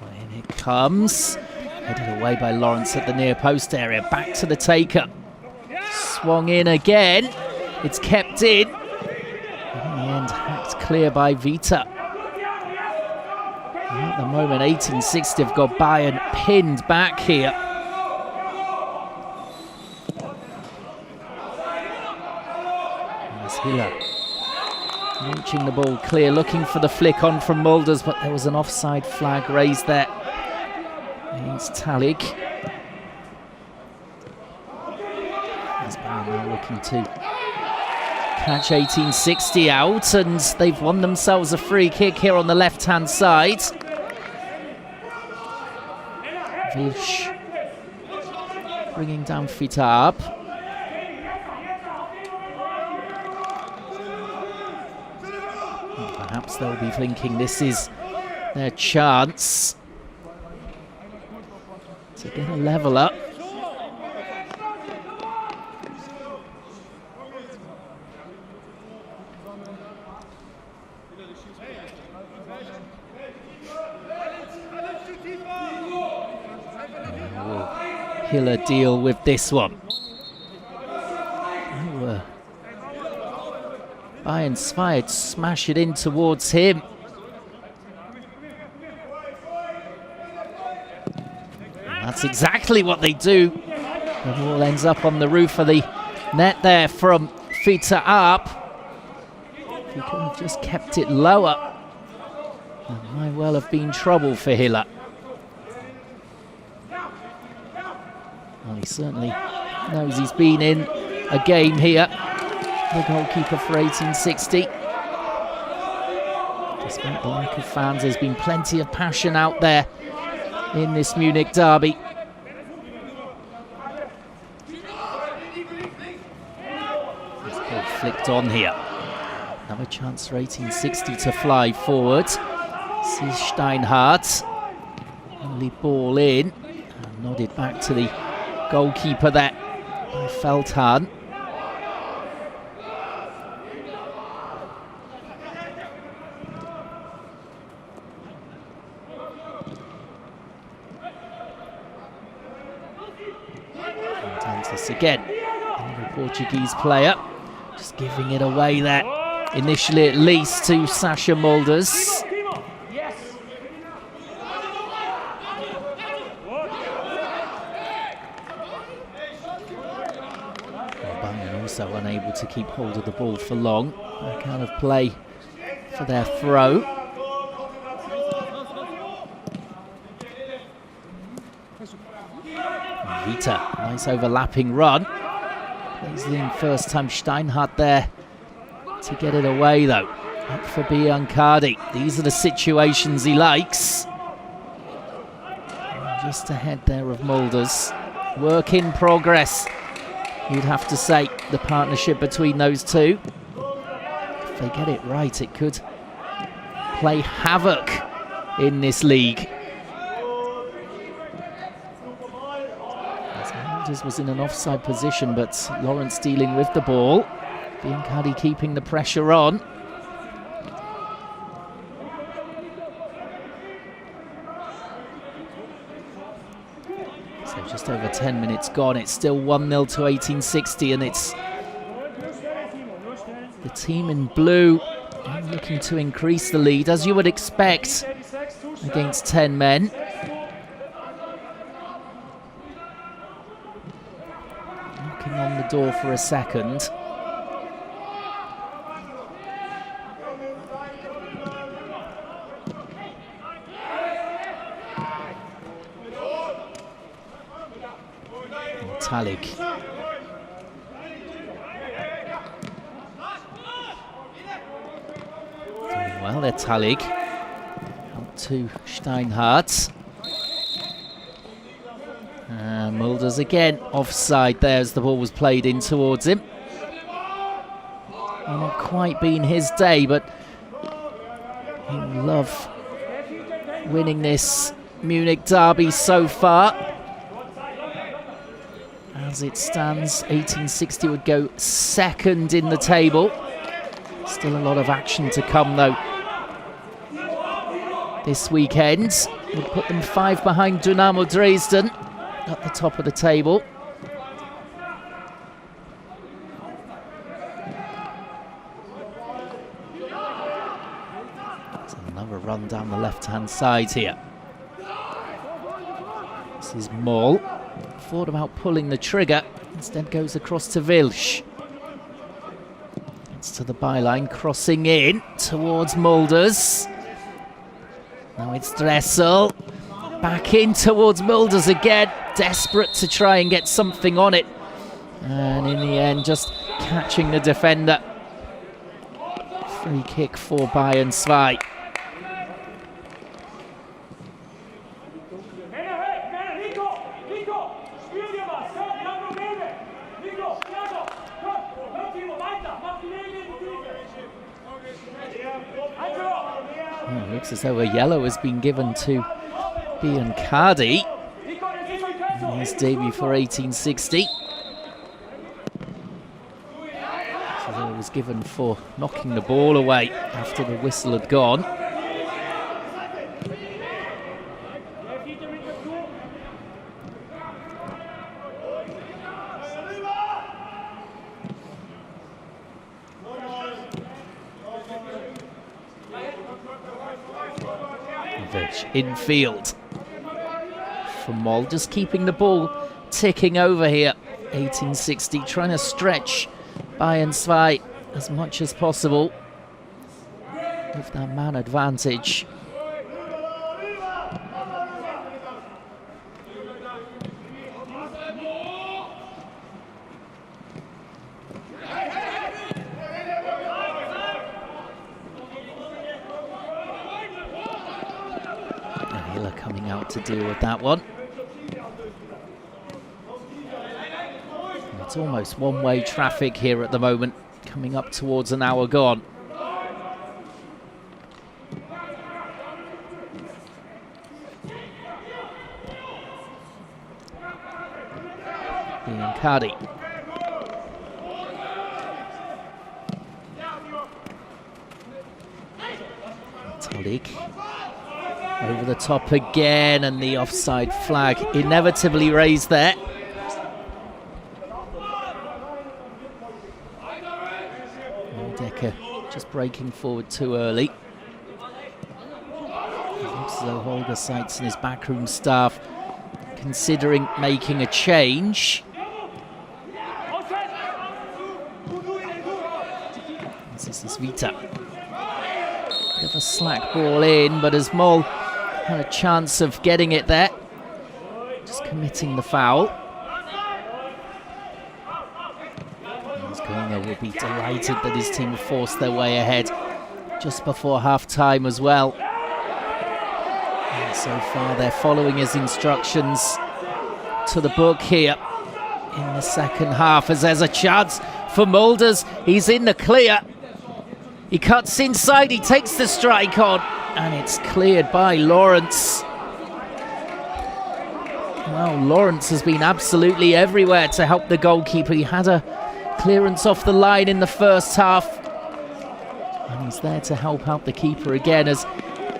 And it comes. Headed away by Lawrence at the near post area. Back to the taker. Swung in again. It's kept in. In the end, hacked clear by Vita. And at the moment, 1860 have got Bayern pinned back here. There's Hiller. Launching the ball clear, looking for the flick on from Mulders, but there was an offside flag raised there against Talig. As Bayern now looking to catch 1860 out, and they've won themselves a free kick here on the left-hand side. Vish bringing down Vita up. And perhaps they'll be thinking this is their chance to get a level up. Hiller deal with this one. Bayern 2 smash it in towards him. And that's exactly what they do. The ball ends up on the roof of the net there from Vita up. If he could have just kept it lower, there might well have been trouble for Hiller. Well, he certainly knows he's been in a game here, the goalkeeper for 1860. Despite the lack of fans, there's been plenty of passion out there in this Munich derby. This ball flicked on here. Another chance for 1860 to fly forward. This is Steinhardt. Only ball in. And nodded back to the goalkeeper there by Feldhahn. This again, another Portuguese player, just giving it away there, initially at least, to Sasha Mulders. Bayern also unable to keep hold of the ball for long. That kind of play for their throw. Vita, nice overlapping run. Plays in first time Steinhardt there to get it away though. Up for Biancardi. These are the situations he likes. And just ahead there of Mulders. Work in progress, you'd have to say, the partnership between those two. If they get it right, it could play havoc in this league. Mulders was in an offside position, but Lawrence dealing with the ball. Biancardi keeping the pressure on. So just over 10 minutes gone. It's still 1-0 to 1860, and it's the team in blue looking to increase the lead, as you would expect against 10 men. Knocking on the door for a second. Talik. Doing well there, Talik. Up to Steinhardt. Mulders again offside there as the ball was played in towards him. Not quite been his day, but he'll love winning this Munich derby so far. As it stands, 1860 would go second in the table. Still a lot of action to come though this weekend. Would put them 5 behind Dynamo Dresden at the top of the table. There's another run down the left-hand side here. This is Moll. Thought about pulling the trigger, instead goes across to Wilsch. It's to the byline, crossing in towards Mulders. Now it's Dressel. Back in towards Mulders again, desperate to try and get something on it. And in the end, just catching the defender. Free kick for Bayern 2. Looks as though a yellow has been given to Biancardi in his debut for 1860. So it was given for knocking the ball away after the whistle had gone. Infield for Moll, just keeping the ball ticking over here. 1860 trying to stretch Bayern 2 as much as possible with that man advantage. Coming out to deal with that one. And it's almost one-way traffic here at the moment, coming up towards an hour gone. Biancardi. Talik. Over the top again, and the offside flag inevitably raised there. just breaking forward too early. It looks as though Holger Seitz and his backroom staff considering making a change. This is Vita. Bit of a slack ball in, but as Moll had a chance of getting it there, just committing the foul. His corner will be delighted that his team have forced their way ahead just before half-time as well. And so far they're following his instructions to the book here in the second half, as there's a chance for Mulders. He's in the clear. He cuts inside, he takes the strike on, and it's cleared by Lawrence. Well, Lawrence has been absolutely everywhere to help the goalkeeper. He had a clearance off the line in the first half, and he's there to help out the keeper again, as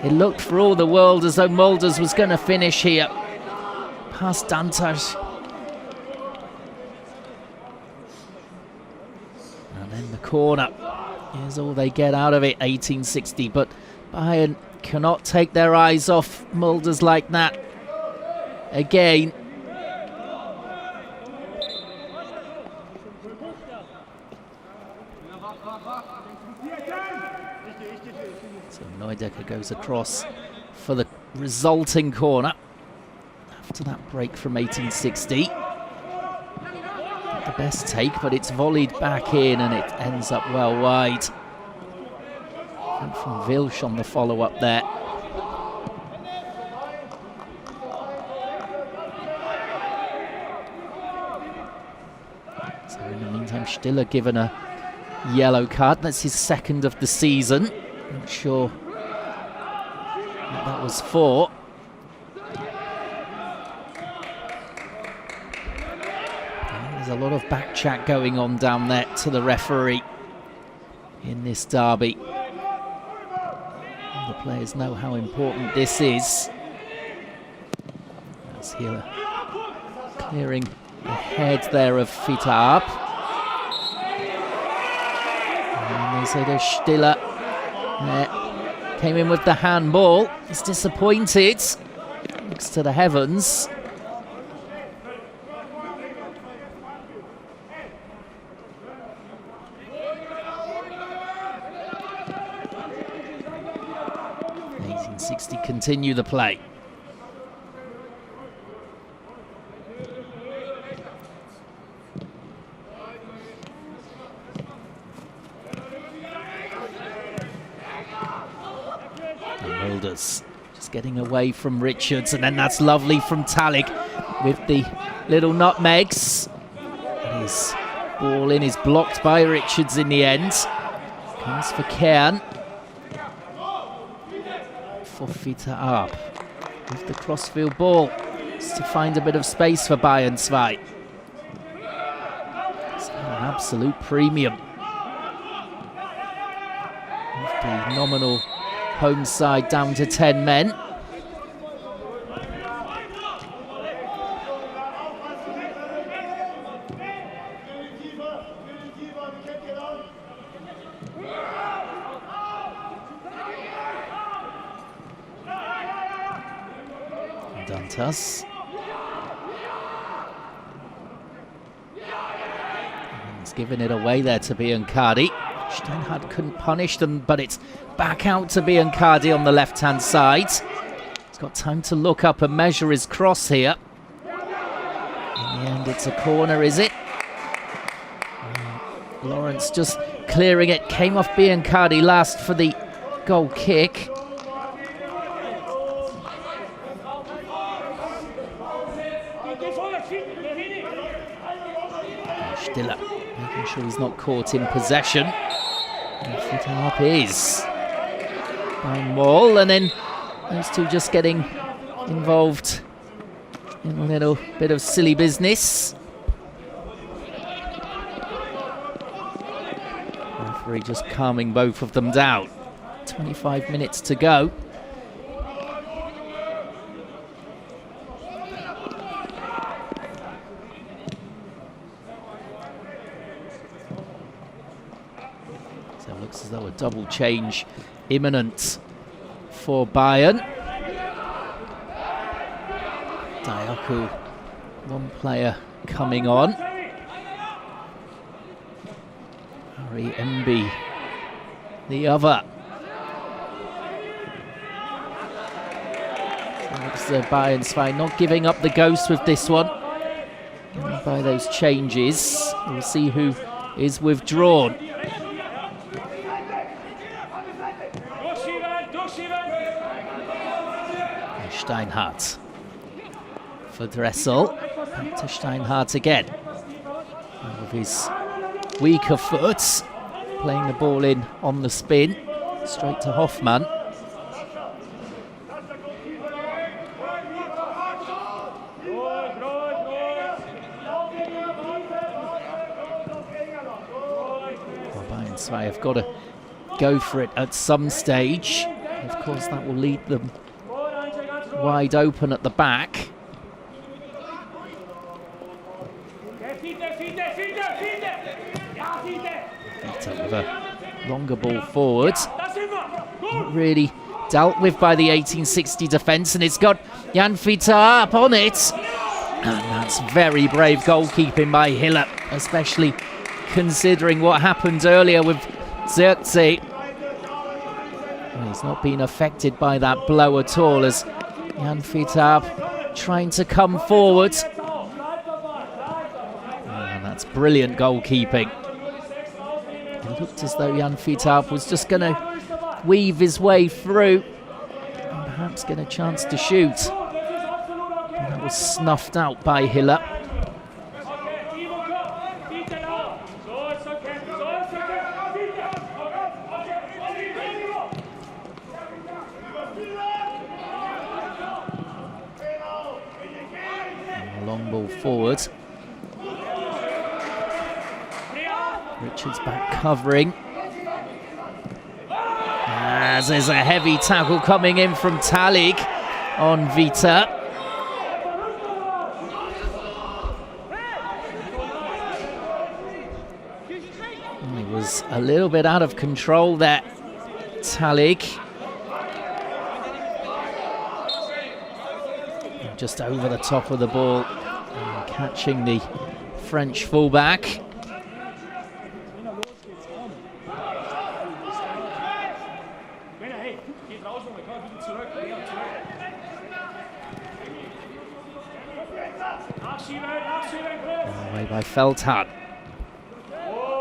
it looked for all the world as though Mulders was going to finish here. Past Dantas. And then the corner. Here's all they get out of it, 1860. But Bayern cannot take their eyes off Mulders like that. Again. So Neudecker goes across for the resulting corner after that break from 1860. Not the best take, but it's volleyed back in and it ends up well wide. And from Vilch on the follow-up there. So in the meantime, Stiller given a yellow card. That's his second of the season. Not sure what that was for. There's a lot of back chat going on down there to the referee in this derby. And the players know how important this is. As here, clearing the head there of Fitab. And they say there's Stiller. Came in with the handball. He's disappointed. Looks to the heavens. Continue the play. And Mulders just getting away from Richards, and then that's lovely from Talik with the little nutmegs. And his ball in is blocked by Richards in the end. Comes for Kern. For Fitab with the crossfield ball. Just to find a bit of space for Bayern 2. It's an absolute premium. With the nominal home side down to 10 men. Dantas. He's given it away there to Biancardi. Steinhardt couldn't punish them, but it's back out to Biancardi on the left-hand side. He's got time to look up and measure his cross here. In the end, it's a corner, is it? Lawrence just clearing it. Came off Biancardi last for the goal kick. Stiller making sure he's not caught in possession. And Fitab is by Moll, and then those two just getting involved in a little bit of silly business. Referee just calming both of them down. 25 minutes to go. Looks as though a double change imminent for Bayern. Dayaku, one player coming on. Harry Mb, the other. The Bayern side not giving up the ghost with this one. And by those changes, we'll see who is withdrawn. Steinhardt for Dressel. Back to Steinhardt again. And with his weaker foot, playing the ball in on the spin, straight to Hoffmann. I've got to go for it at some stage. Of course, that will leave them wide open at the back. With a longer ball forward. Not really dealt with by the 1860 defence, and it's got Jan Vita up on it. And that's very brave goalkeeping by Hiller, especially considering what happened earlier with Zirkzee. Well, he's not been affected by that blow at all, as Jan Vita trying to come forward. And that's brilliant goalkeeping. It looked as though Jan Vita was just going to weave his way through and perhaps get a chance to shoot. But that was snuffed out by Hiller. Long ball forward. Richards back covering. As there's a heavy tackle coming in from Talik on Vita. He was a little bit out of control there, Talik. Just over the top of the ball, catching the French fullback. Away by Feldhahn.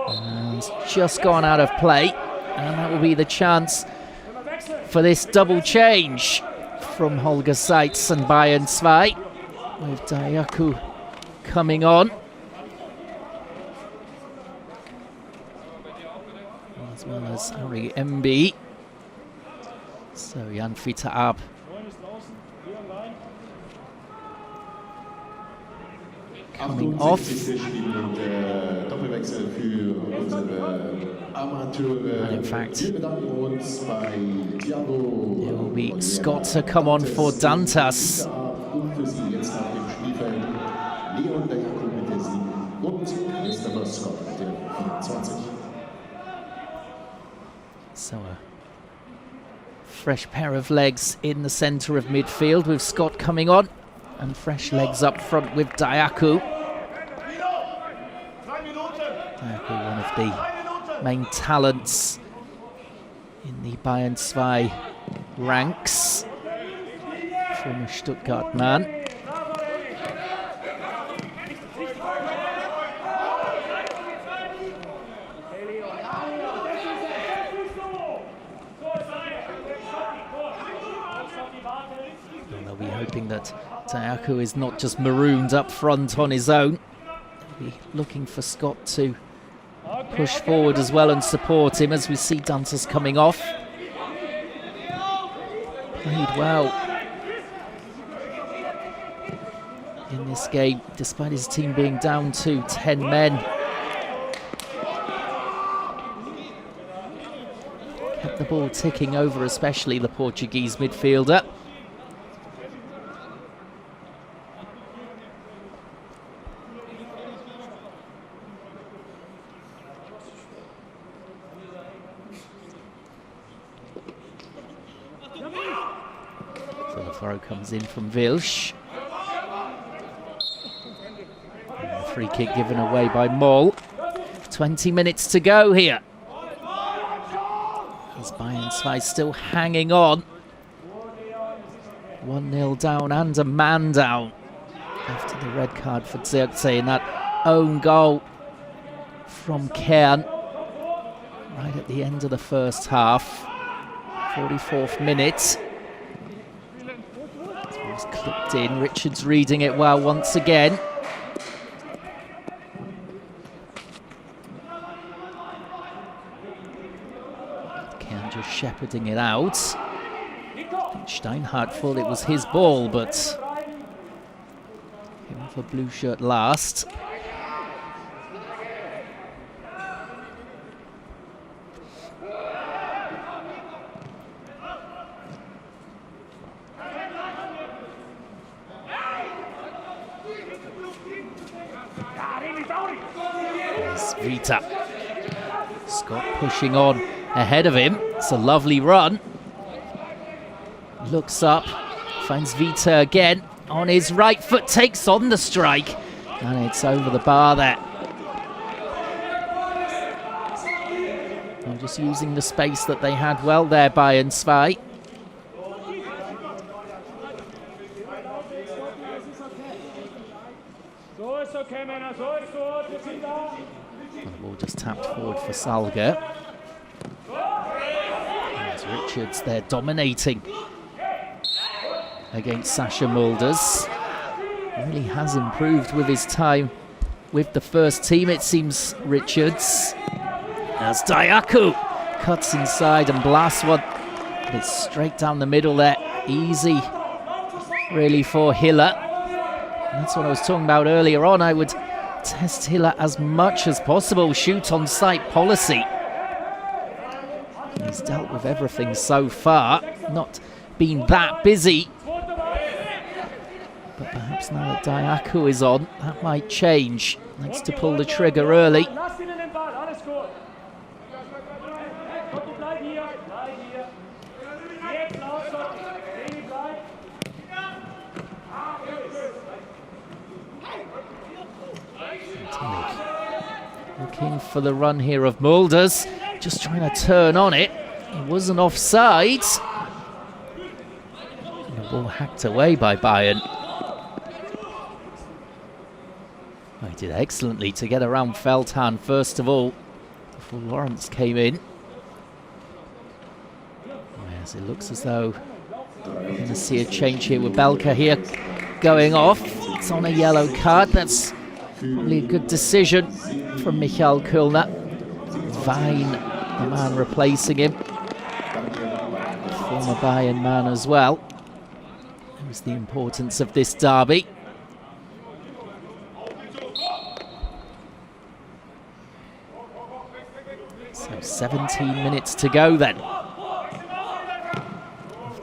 And it's just gone out of play, and that will be the chance for this double change from Holger Seitz and Bayern 2, with Dayaku coming on. As well as Harry Mb. So Jan Vita Ab coming off. And in fact, it will be Scott to come on for Dantas. So a fresh pair of legs in the centre of midfield with Scott coming on, and fresh legs up front with Dayaku. Dayaku, one of the main talents in the Bayern 2 ranks. Former Stuttgart man. They'll be hoping that Dayaku is not just marooned up front on his own. They'll be looking for Scott to push forward as well and support him, as we see Dantas coming off. Played well in this game, despite his team being down to 10 men. Kept the ball ticking over, especially the Portuguese midfielder. throw comes in from Wilsch. And the free kick given away by Moll. 20 minutes to go here. As Bayern 2 still hanging on. 1-0 down and a man down after the red card for Zirkzee, and that own goal from Kern right at the end of the first half. 44th minute. It was clipped in. Richards reading it well once again. Kern just shepherding it out. Steinhardt thought it was his ball, but him for blue shirt last. There's Vita. Scott pushing on ahead of him. It's a lovely run. Looks up, finds Vita again. On his right foot, takes on the strike. And it's over the bar there. Just using the space that they had well there, Bayern 2. The ball just tapped forward for Salga. There's Richards there dominating against Sasha Mulders. Really has improved with his time with the first team, it seems, Richards. As Dayaku cuts inside and blasts one. It's straight down the middle there. Easy, really, for Hiller. And that's what I was talking about earlier on. I would test Hiller as much as possible. Shoot on sight policy. He's dealt with everything so far. Not been that busy. But perhaps now that Dayaku is on, that might change. Likes to pull the trigger early. Looking for the run here of Mulders. Just trying to turn on it. It wasn't offside. And the ball hacked away by Bayern. He did excellently to get around Feldhahn first of all, before Lawrence came in. Yes, it looks as though we're going to see a change here with Belka here going off. It's on a yellow card. That's probably a good decision from Michael Kulner. Vine, the man replacing him. Former Bayern man as well. There's the importance of this derby. So 17 minutes to go then of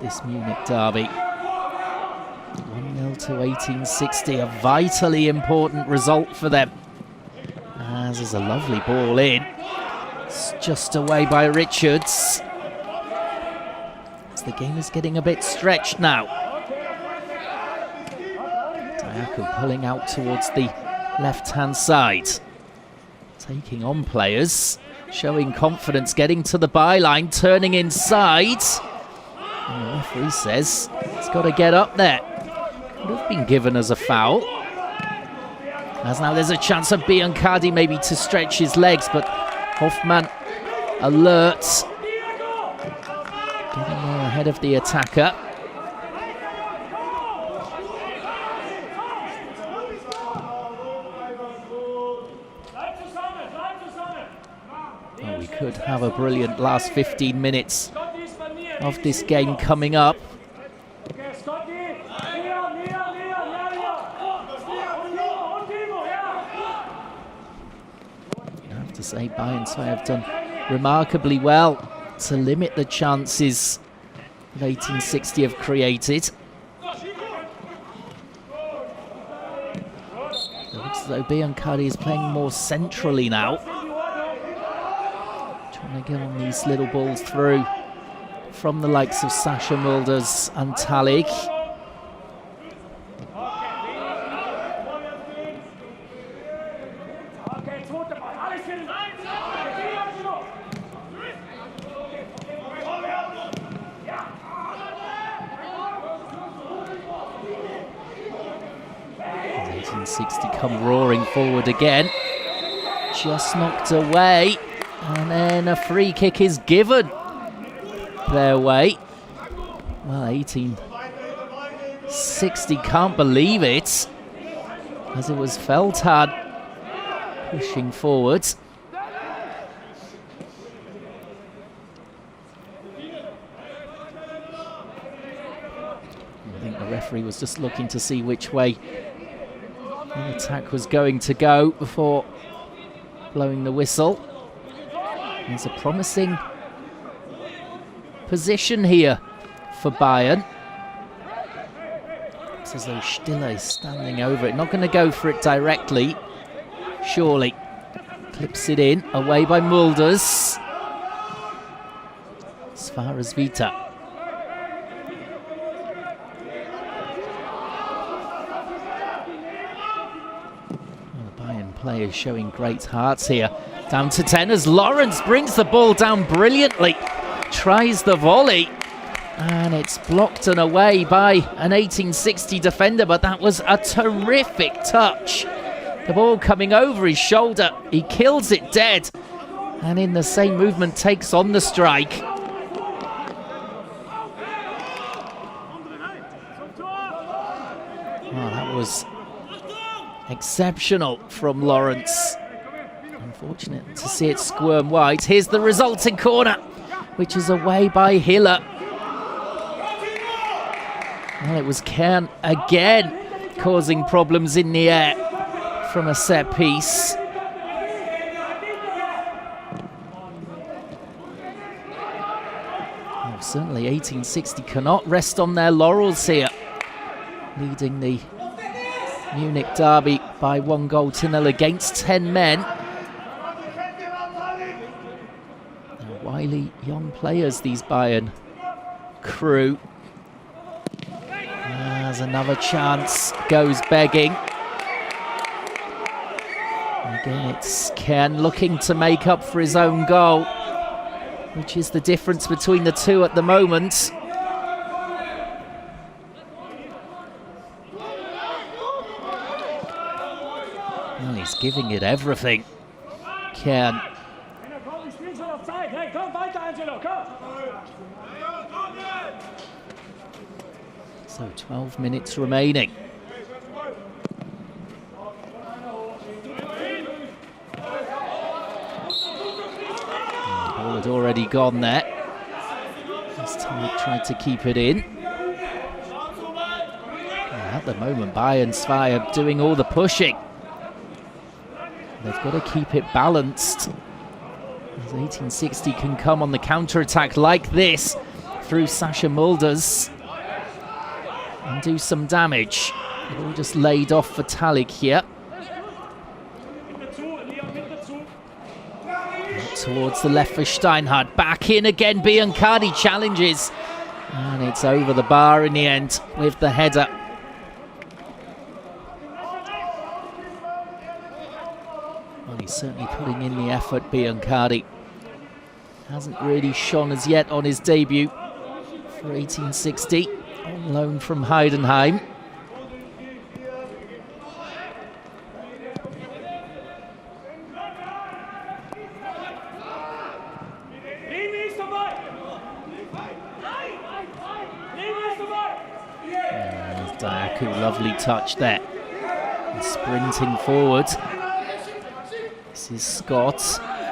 this Munich derby. 1-0 to 1860, a vitally important result for them. As is a lovely ball in. It's just away by Richards. As the game is getting a bit stretched now. Dayaku pulling out towards the left-hand side. Taking on players. Showing confidence, getting to the byline, turning inside. And the referee says he's got to get up there. Could have been given as a foul. As now there's a chance of Biancardi maybe to stretch his legs, but Hoffmann alert. Getting more ahead of the attacker. Oh, we could have a brilliant last 15 minutes of this game coming up. I have to say, Bayern 2 have done remarkably well to limit the chances that 1860 have created. It looks as though Biancardi is playing more centrally now. Trying to get on these little balls through from the likes of Sasha Mulders and Talik. 1860 come roaring forward again. Just knocked away. And then a free kick is given their way. Well, 1860 can't believe it, as it was Feldhard pushing forwards. I think the referee was just looking to see which way the attack was going to go before blowing the whistle. There's a promising position here for Bayern. It's as though Stiller is standing over it. Not going to go for it directly, surely. Clips it in, away by Mulders. As far as Vita. Well, the Bayern players showing great hearts here. Down to 10 as Lawrence brings the ball down brilliantly. Tries the volley. And it's blocked and away by an 1860 defender, but that was a terrific touch. The ball coming over his shoulder. He kills it dead. And in the same movement takes on the strike. Oh, that was exceptional from Lawrence. Unfortunate to see it squirm wide. Here's the resulting corner, which is away by Hiller. Well, it was Kern again causing problems in the air from a set piece. Well, certainly 1860 cannot rest on their laurels here, leading the Munich derby by 1-0 against 10 men. They're wily young players, these Bayern crew. As another chance goes begging. Again, it's Kern looking to make up for his own goal, which is the difference between the two at the moment. Well, he's giving it everything, Kern. So 12 minutes remaining. The ball had already gone there. This time tried to keep it in. At the moment, Bayern are doing all the pushing. They've got to keep it balanced. As 1860 can come on the counter-attack like this through Sascha Mulders and do some damage. They've all just laid off for Talik here. Out towards the left for Steinhardt. Back in again, Biancardi challenges. And it's over the bar in the end with the header. Well, he's certainly putting in the effort, Biancardi. Hasn't really shone as yet on his debut for 1860. On loan from Heidenheim. Dayaku, lovely touch there. And sprinting forward. This is Scott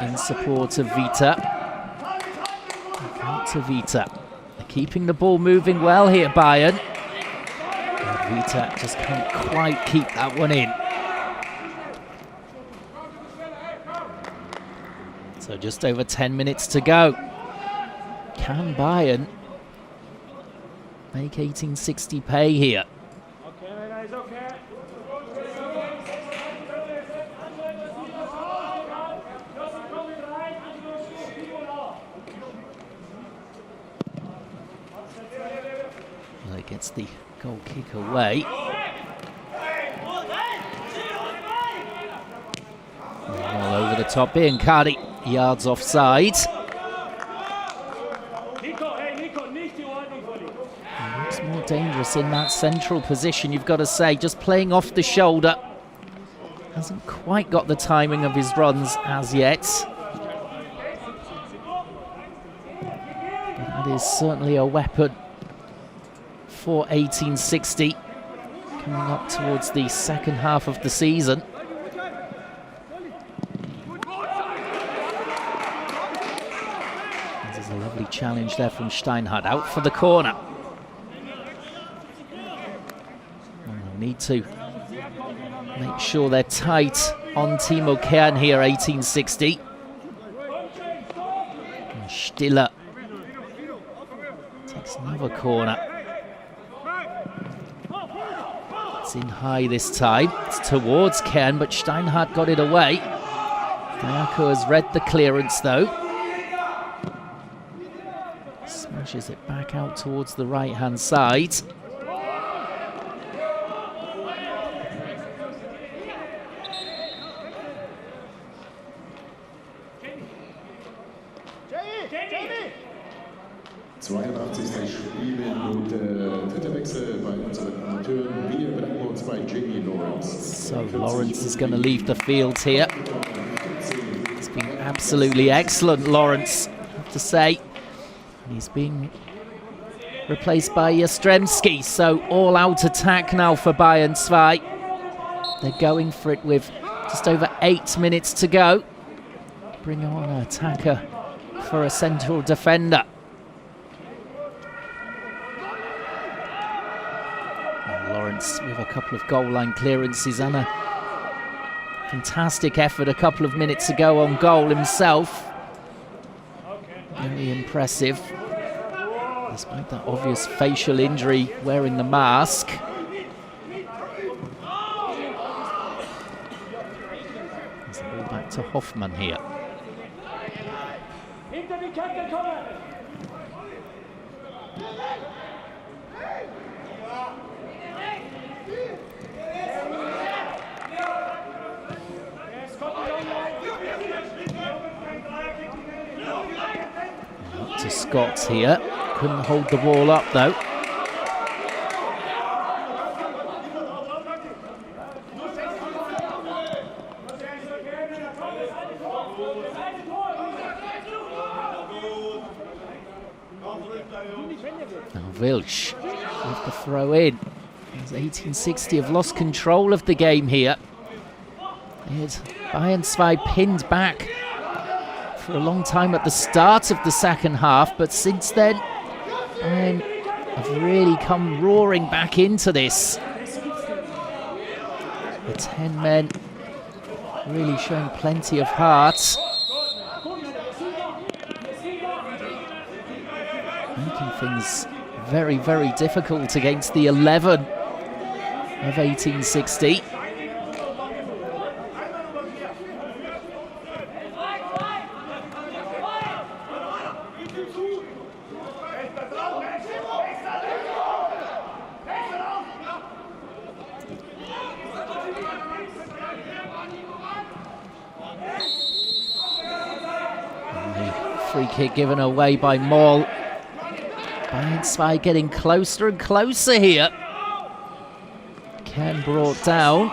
in support of Vita. Out to Vita. Keeping the ball moving well here, Bayern. And Vita just can't quite keep that one in. So just over 10 minutes to go. Can Bayern make 1860 pay here? Well, it gets the goal kick away. All over the top, Biancardi, yards offside. Looks more dangerous in that central position, you've got to say, just playing off the shoulder. Hasn't quite got the timing of his runs as yet. But that is certainly a weapon for 1860 coming up towards the second half of the season. This is a lovely challenge there from Steinhardt, out for the corner. They'll need to make sure they're tight on Timo Kern here, 1860. And Stiller takes another corner. It's in high this time. It's towards Kern, but Steinhardt got it away. Diaco has read the clearance though. Smashes it back out towards the right-hand side. So Lawrence is going to leave the field here. It's been absolutely excellent, Lawrence, I have to say. And he's being replaced by Jastrzębski. So all-out attack now for Bayern 2. They're going for it with just over 8 minutes to go. Bring on an attacker for a central defender. Lawrence with a couple of goal line clearances and a fantastic effort a couple of minutes ago on goal himself. Very impressive, despite that obvious facial injury, wearing the mask. There's the ball back to Hoffmann here. Up to Scott here. Couldn't hold the ball up though. Now Wilsch with the throw in. As 1860 have lost control of the game here. Bayern 2 pinned back for a long time at the start of the second half, but since then Bayern have really come roaring back into this. The 10 men really showing plenty of heart, making things very, very difficult against the 11 of 1860. Free kick given away by Moll. Bayern 2 getting closer and closer here. Ken brought down.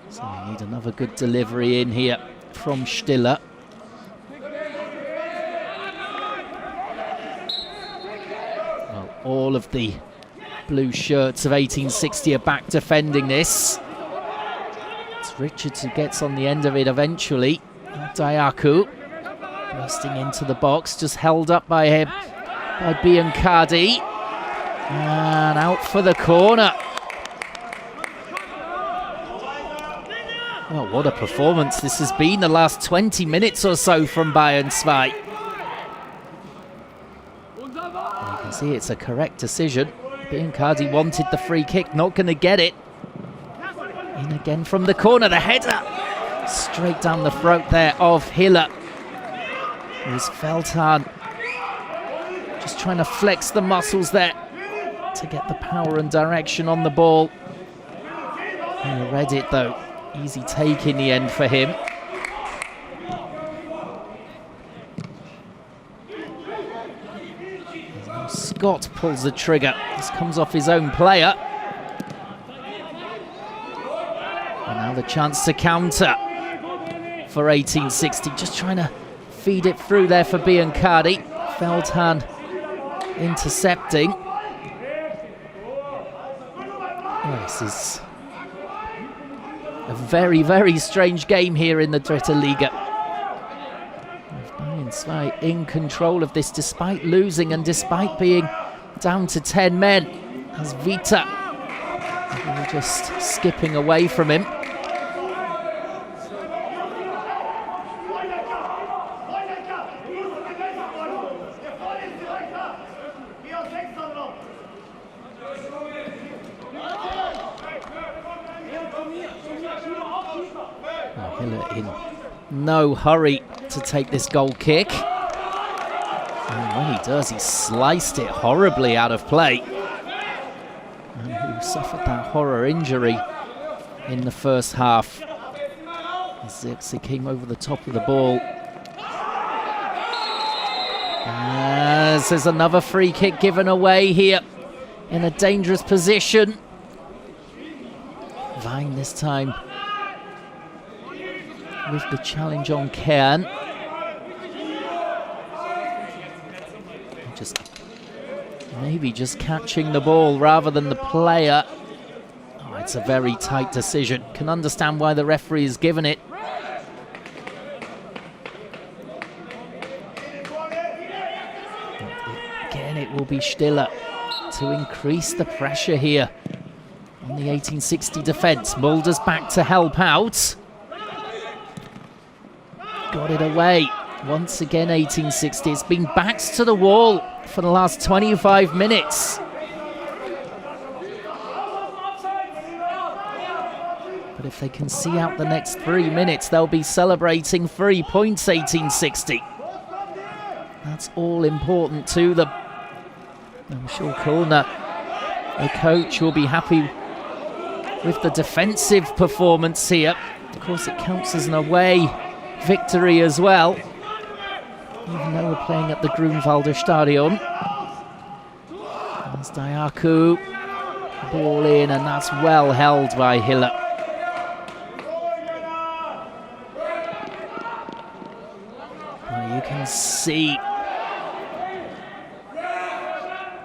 So we need another good delivery in here from Stiller. Well, all of the blue shirts of 1860 are back defending this. It's Richards who gets on the end of it eventually. Diaco bursting into the box, just held up by him, by Biancardi. And out for the corner. Well, what a performance this has been the last 20 minutes or so from Bayern 2. You can see it's a correct decision. Biancardi wanted the free kick, not going to get it. In again from the corner, the header. Straight down the throat there of Hiller. It was Feldhahn just trying to flex the muscles there to get the power and direction on the ball. He read it though. Easy take in the end for him. There's no Scott pulls the trigger. This comes off his own player. And now the chance to counter for 1860. Just trying to feed it through there for Biancardi. Feldhahn intercepting. Oh, this is a very, very strange game here in the Dritte Liga. Bayern 2 in control of this despite losing and despite being down to 10 men. As Vita just skipping away from him. Hiller in no hurry to take this goal kick. And when he does, he sliced it horribly out of play. And who suffered that horror injury in the first half. Zirkzee came over the top of the ball. As there's another free kick given away here in a dangerous position. Vine this time with the challenge on Kern. Maybe just catching the ball rather than the player. Oh, it's a very tight decision. Can understand why the referee has given it. Again, it will be Stiller to increase the pressure here on the 1860 defence. Mulder's back to help out. Got it away. Once again, 1860. It's been backs to the wall for the last 25 minutes. But if they can see out the next 3 minutes, they'll be celebrating 3 points, 1860. That's all important to them. I'm sure Kulna, the coach, will be happy with the defensive performance here. Of course, it counts as an away victory as well, even though we're playing at the Grünwalder Stadion. As Dayaku, ball in, and that's well held by Hiller. Well, you can see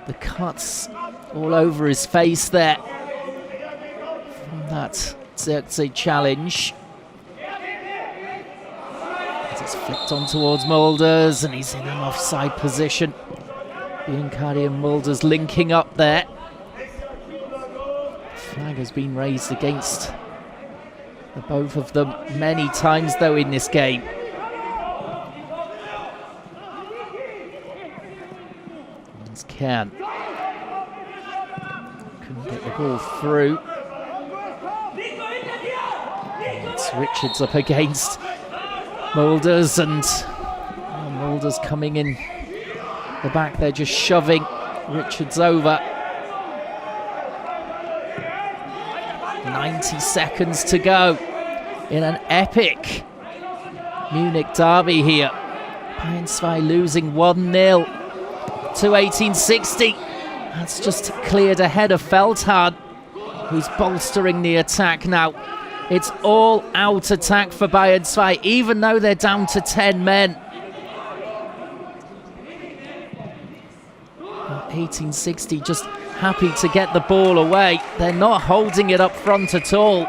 the cuts all over his face there from that Zirkzee challenge. It's flicked on towards Mulders, and he's in an offside position. Biancardi and Mulders linking up there. Flag has been raised against the both of them many times, though, in this game. It's Kern. Couldn't get the ball through. And it's Richards up against Mulders, and Mulders coming in the back there, just shoving Richards over. 90 seconds to go in an epic Munich derby here. Bayern 2 losing 1-0 to 1860. That's just cleared ahead of Feldhahn, who's bolstering the attack now. It's all out attack for Bayern 2, even though they're down to 10 men. 1860 just happy to get the ball away. They're not holding it up front at all.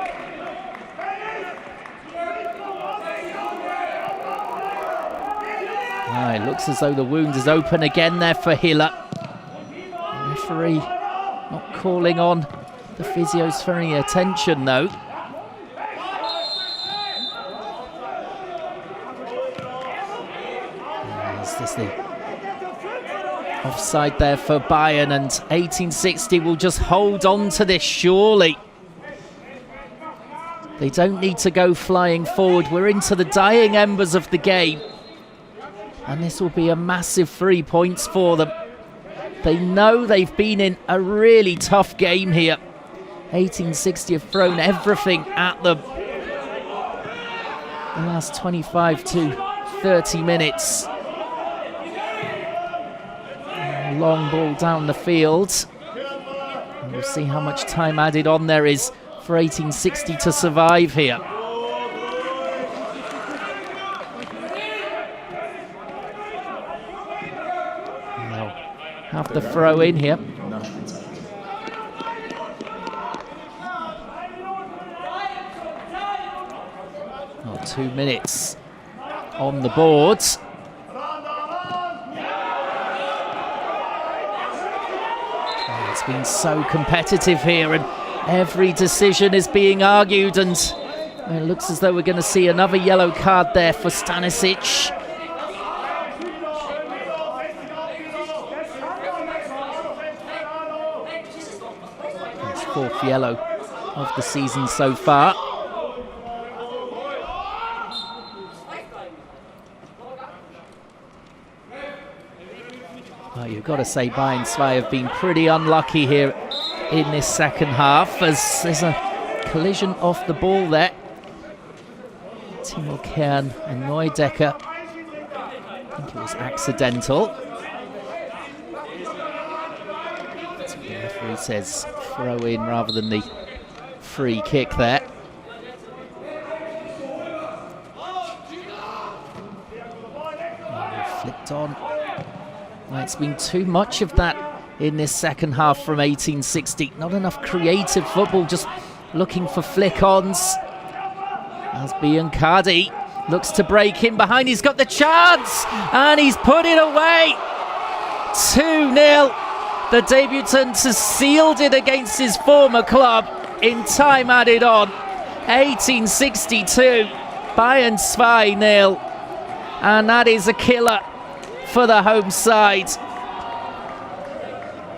It looks as though the wound is open again there for Hiller. The referee not calling on the physios for any attention, though. Is this the offside there for Bayern, and 1860 will just hold on to this, surely. They don't need to go flying forward. We're into the dying embers of the game, and this will be a massive 3 points for them. They know they've been in a really tough game here. 1860 have thrown everything at them the last 25 to 30 minutes. long ball down the field. And we'll see how much time added on there is for 1860 to survive here. They'll have the throw in here. 2 minutes on the board. Oh, it's been so competitive here, and every decision is being argued, and it looks as though we're going to see another yellow card there for Stanisic. His 4th yellow of the season so far. Well, you've got to say Bayern have been pretty unlucky here in this second half, as there's a collision off the ball there. Timo Kern and Neudecker. I think it was accidental. That's what the referee says, throw in rather than the free kick there. Oh, flicked on. Well, it's been too much of that in this second half from 1860. Not enough creative football, just looking for flick-ons. As Biancardi looks to break in behind, he's got the chance, and he's put it away. 2-0. The debutant has sealed it against his former club in time added on. 1862, Bayern 2-0. And that is a killer for the home side.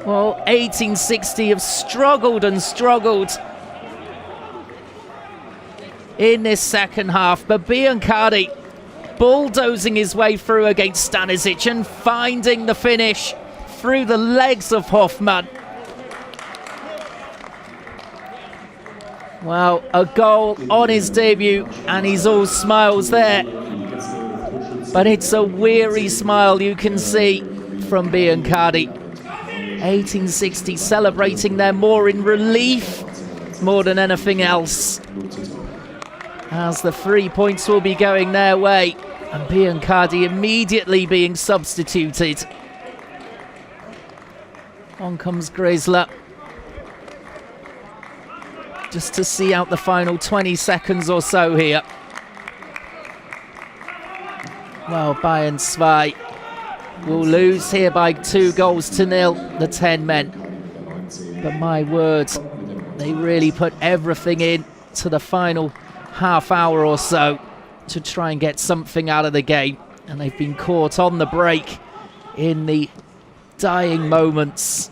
Well, 1860 have struggled and struggled in this second half, but Biancardi bulldozing his way through against Stanisic and finding the finish through the legs of Hoffmann. Well, a goal on his debut, and he's all smiles there. But it's a weary smile you can see from Biancardi. 1860 celebrating there more in relief more than anything else, as the 3 points will be going their way, and Biancardi immediately being substituted. On comes Grisler, just to see out the final 20 seconds or so here. Well, Bayern 2 will lose here by 2-0, the 10 men. But my word, they really put everything in to the final half hour or so to try and get something out of the game. And they've been caught on the break in the dying moments.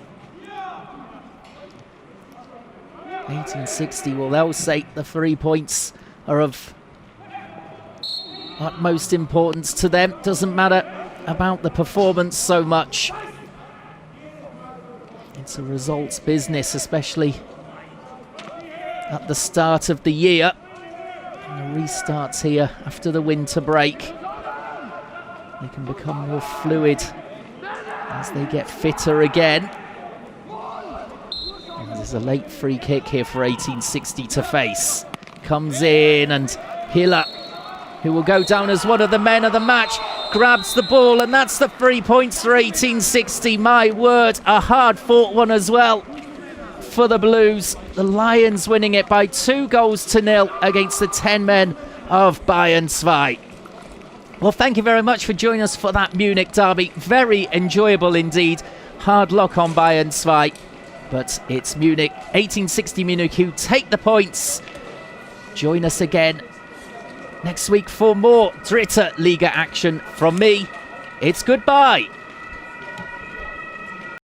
1860, well, they'll say the 3 points are of utmost importance to them. Doesn't matter about the performance so much. It's a results business, especially at the start of the year. And the restarts here after the winter break, they can become more fluid as they get fitter again. And there's a late free kick here for 1860 to face. Comes in, and Hiller, who will go down as one of the men of the match, grabs the ball, and that's the 3 points for 1860. My word, a hard-fought one as well for the Blues. The Lions winning it by 2-0 against the 10 men of Bayern 2. Well, thank you very much for joining us for that Munich derby. Very enjoyable indeed. Hard luck on Bayern 2. But it's Munich, 1860 Munich, who take the points. Join us again next week for more Dritte Liga action. From me, it's goodbye.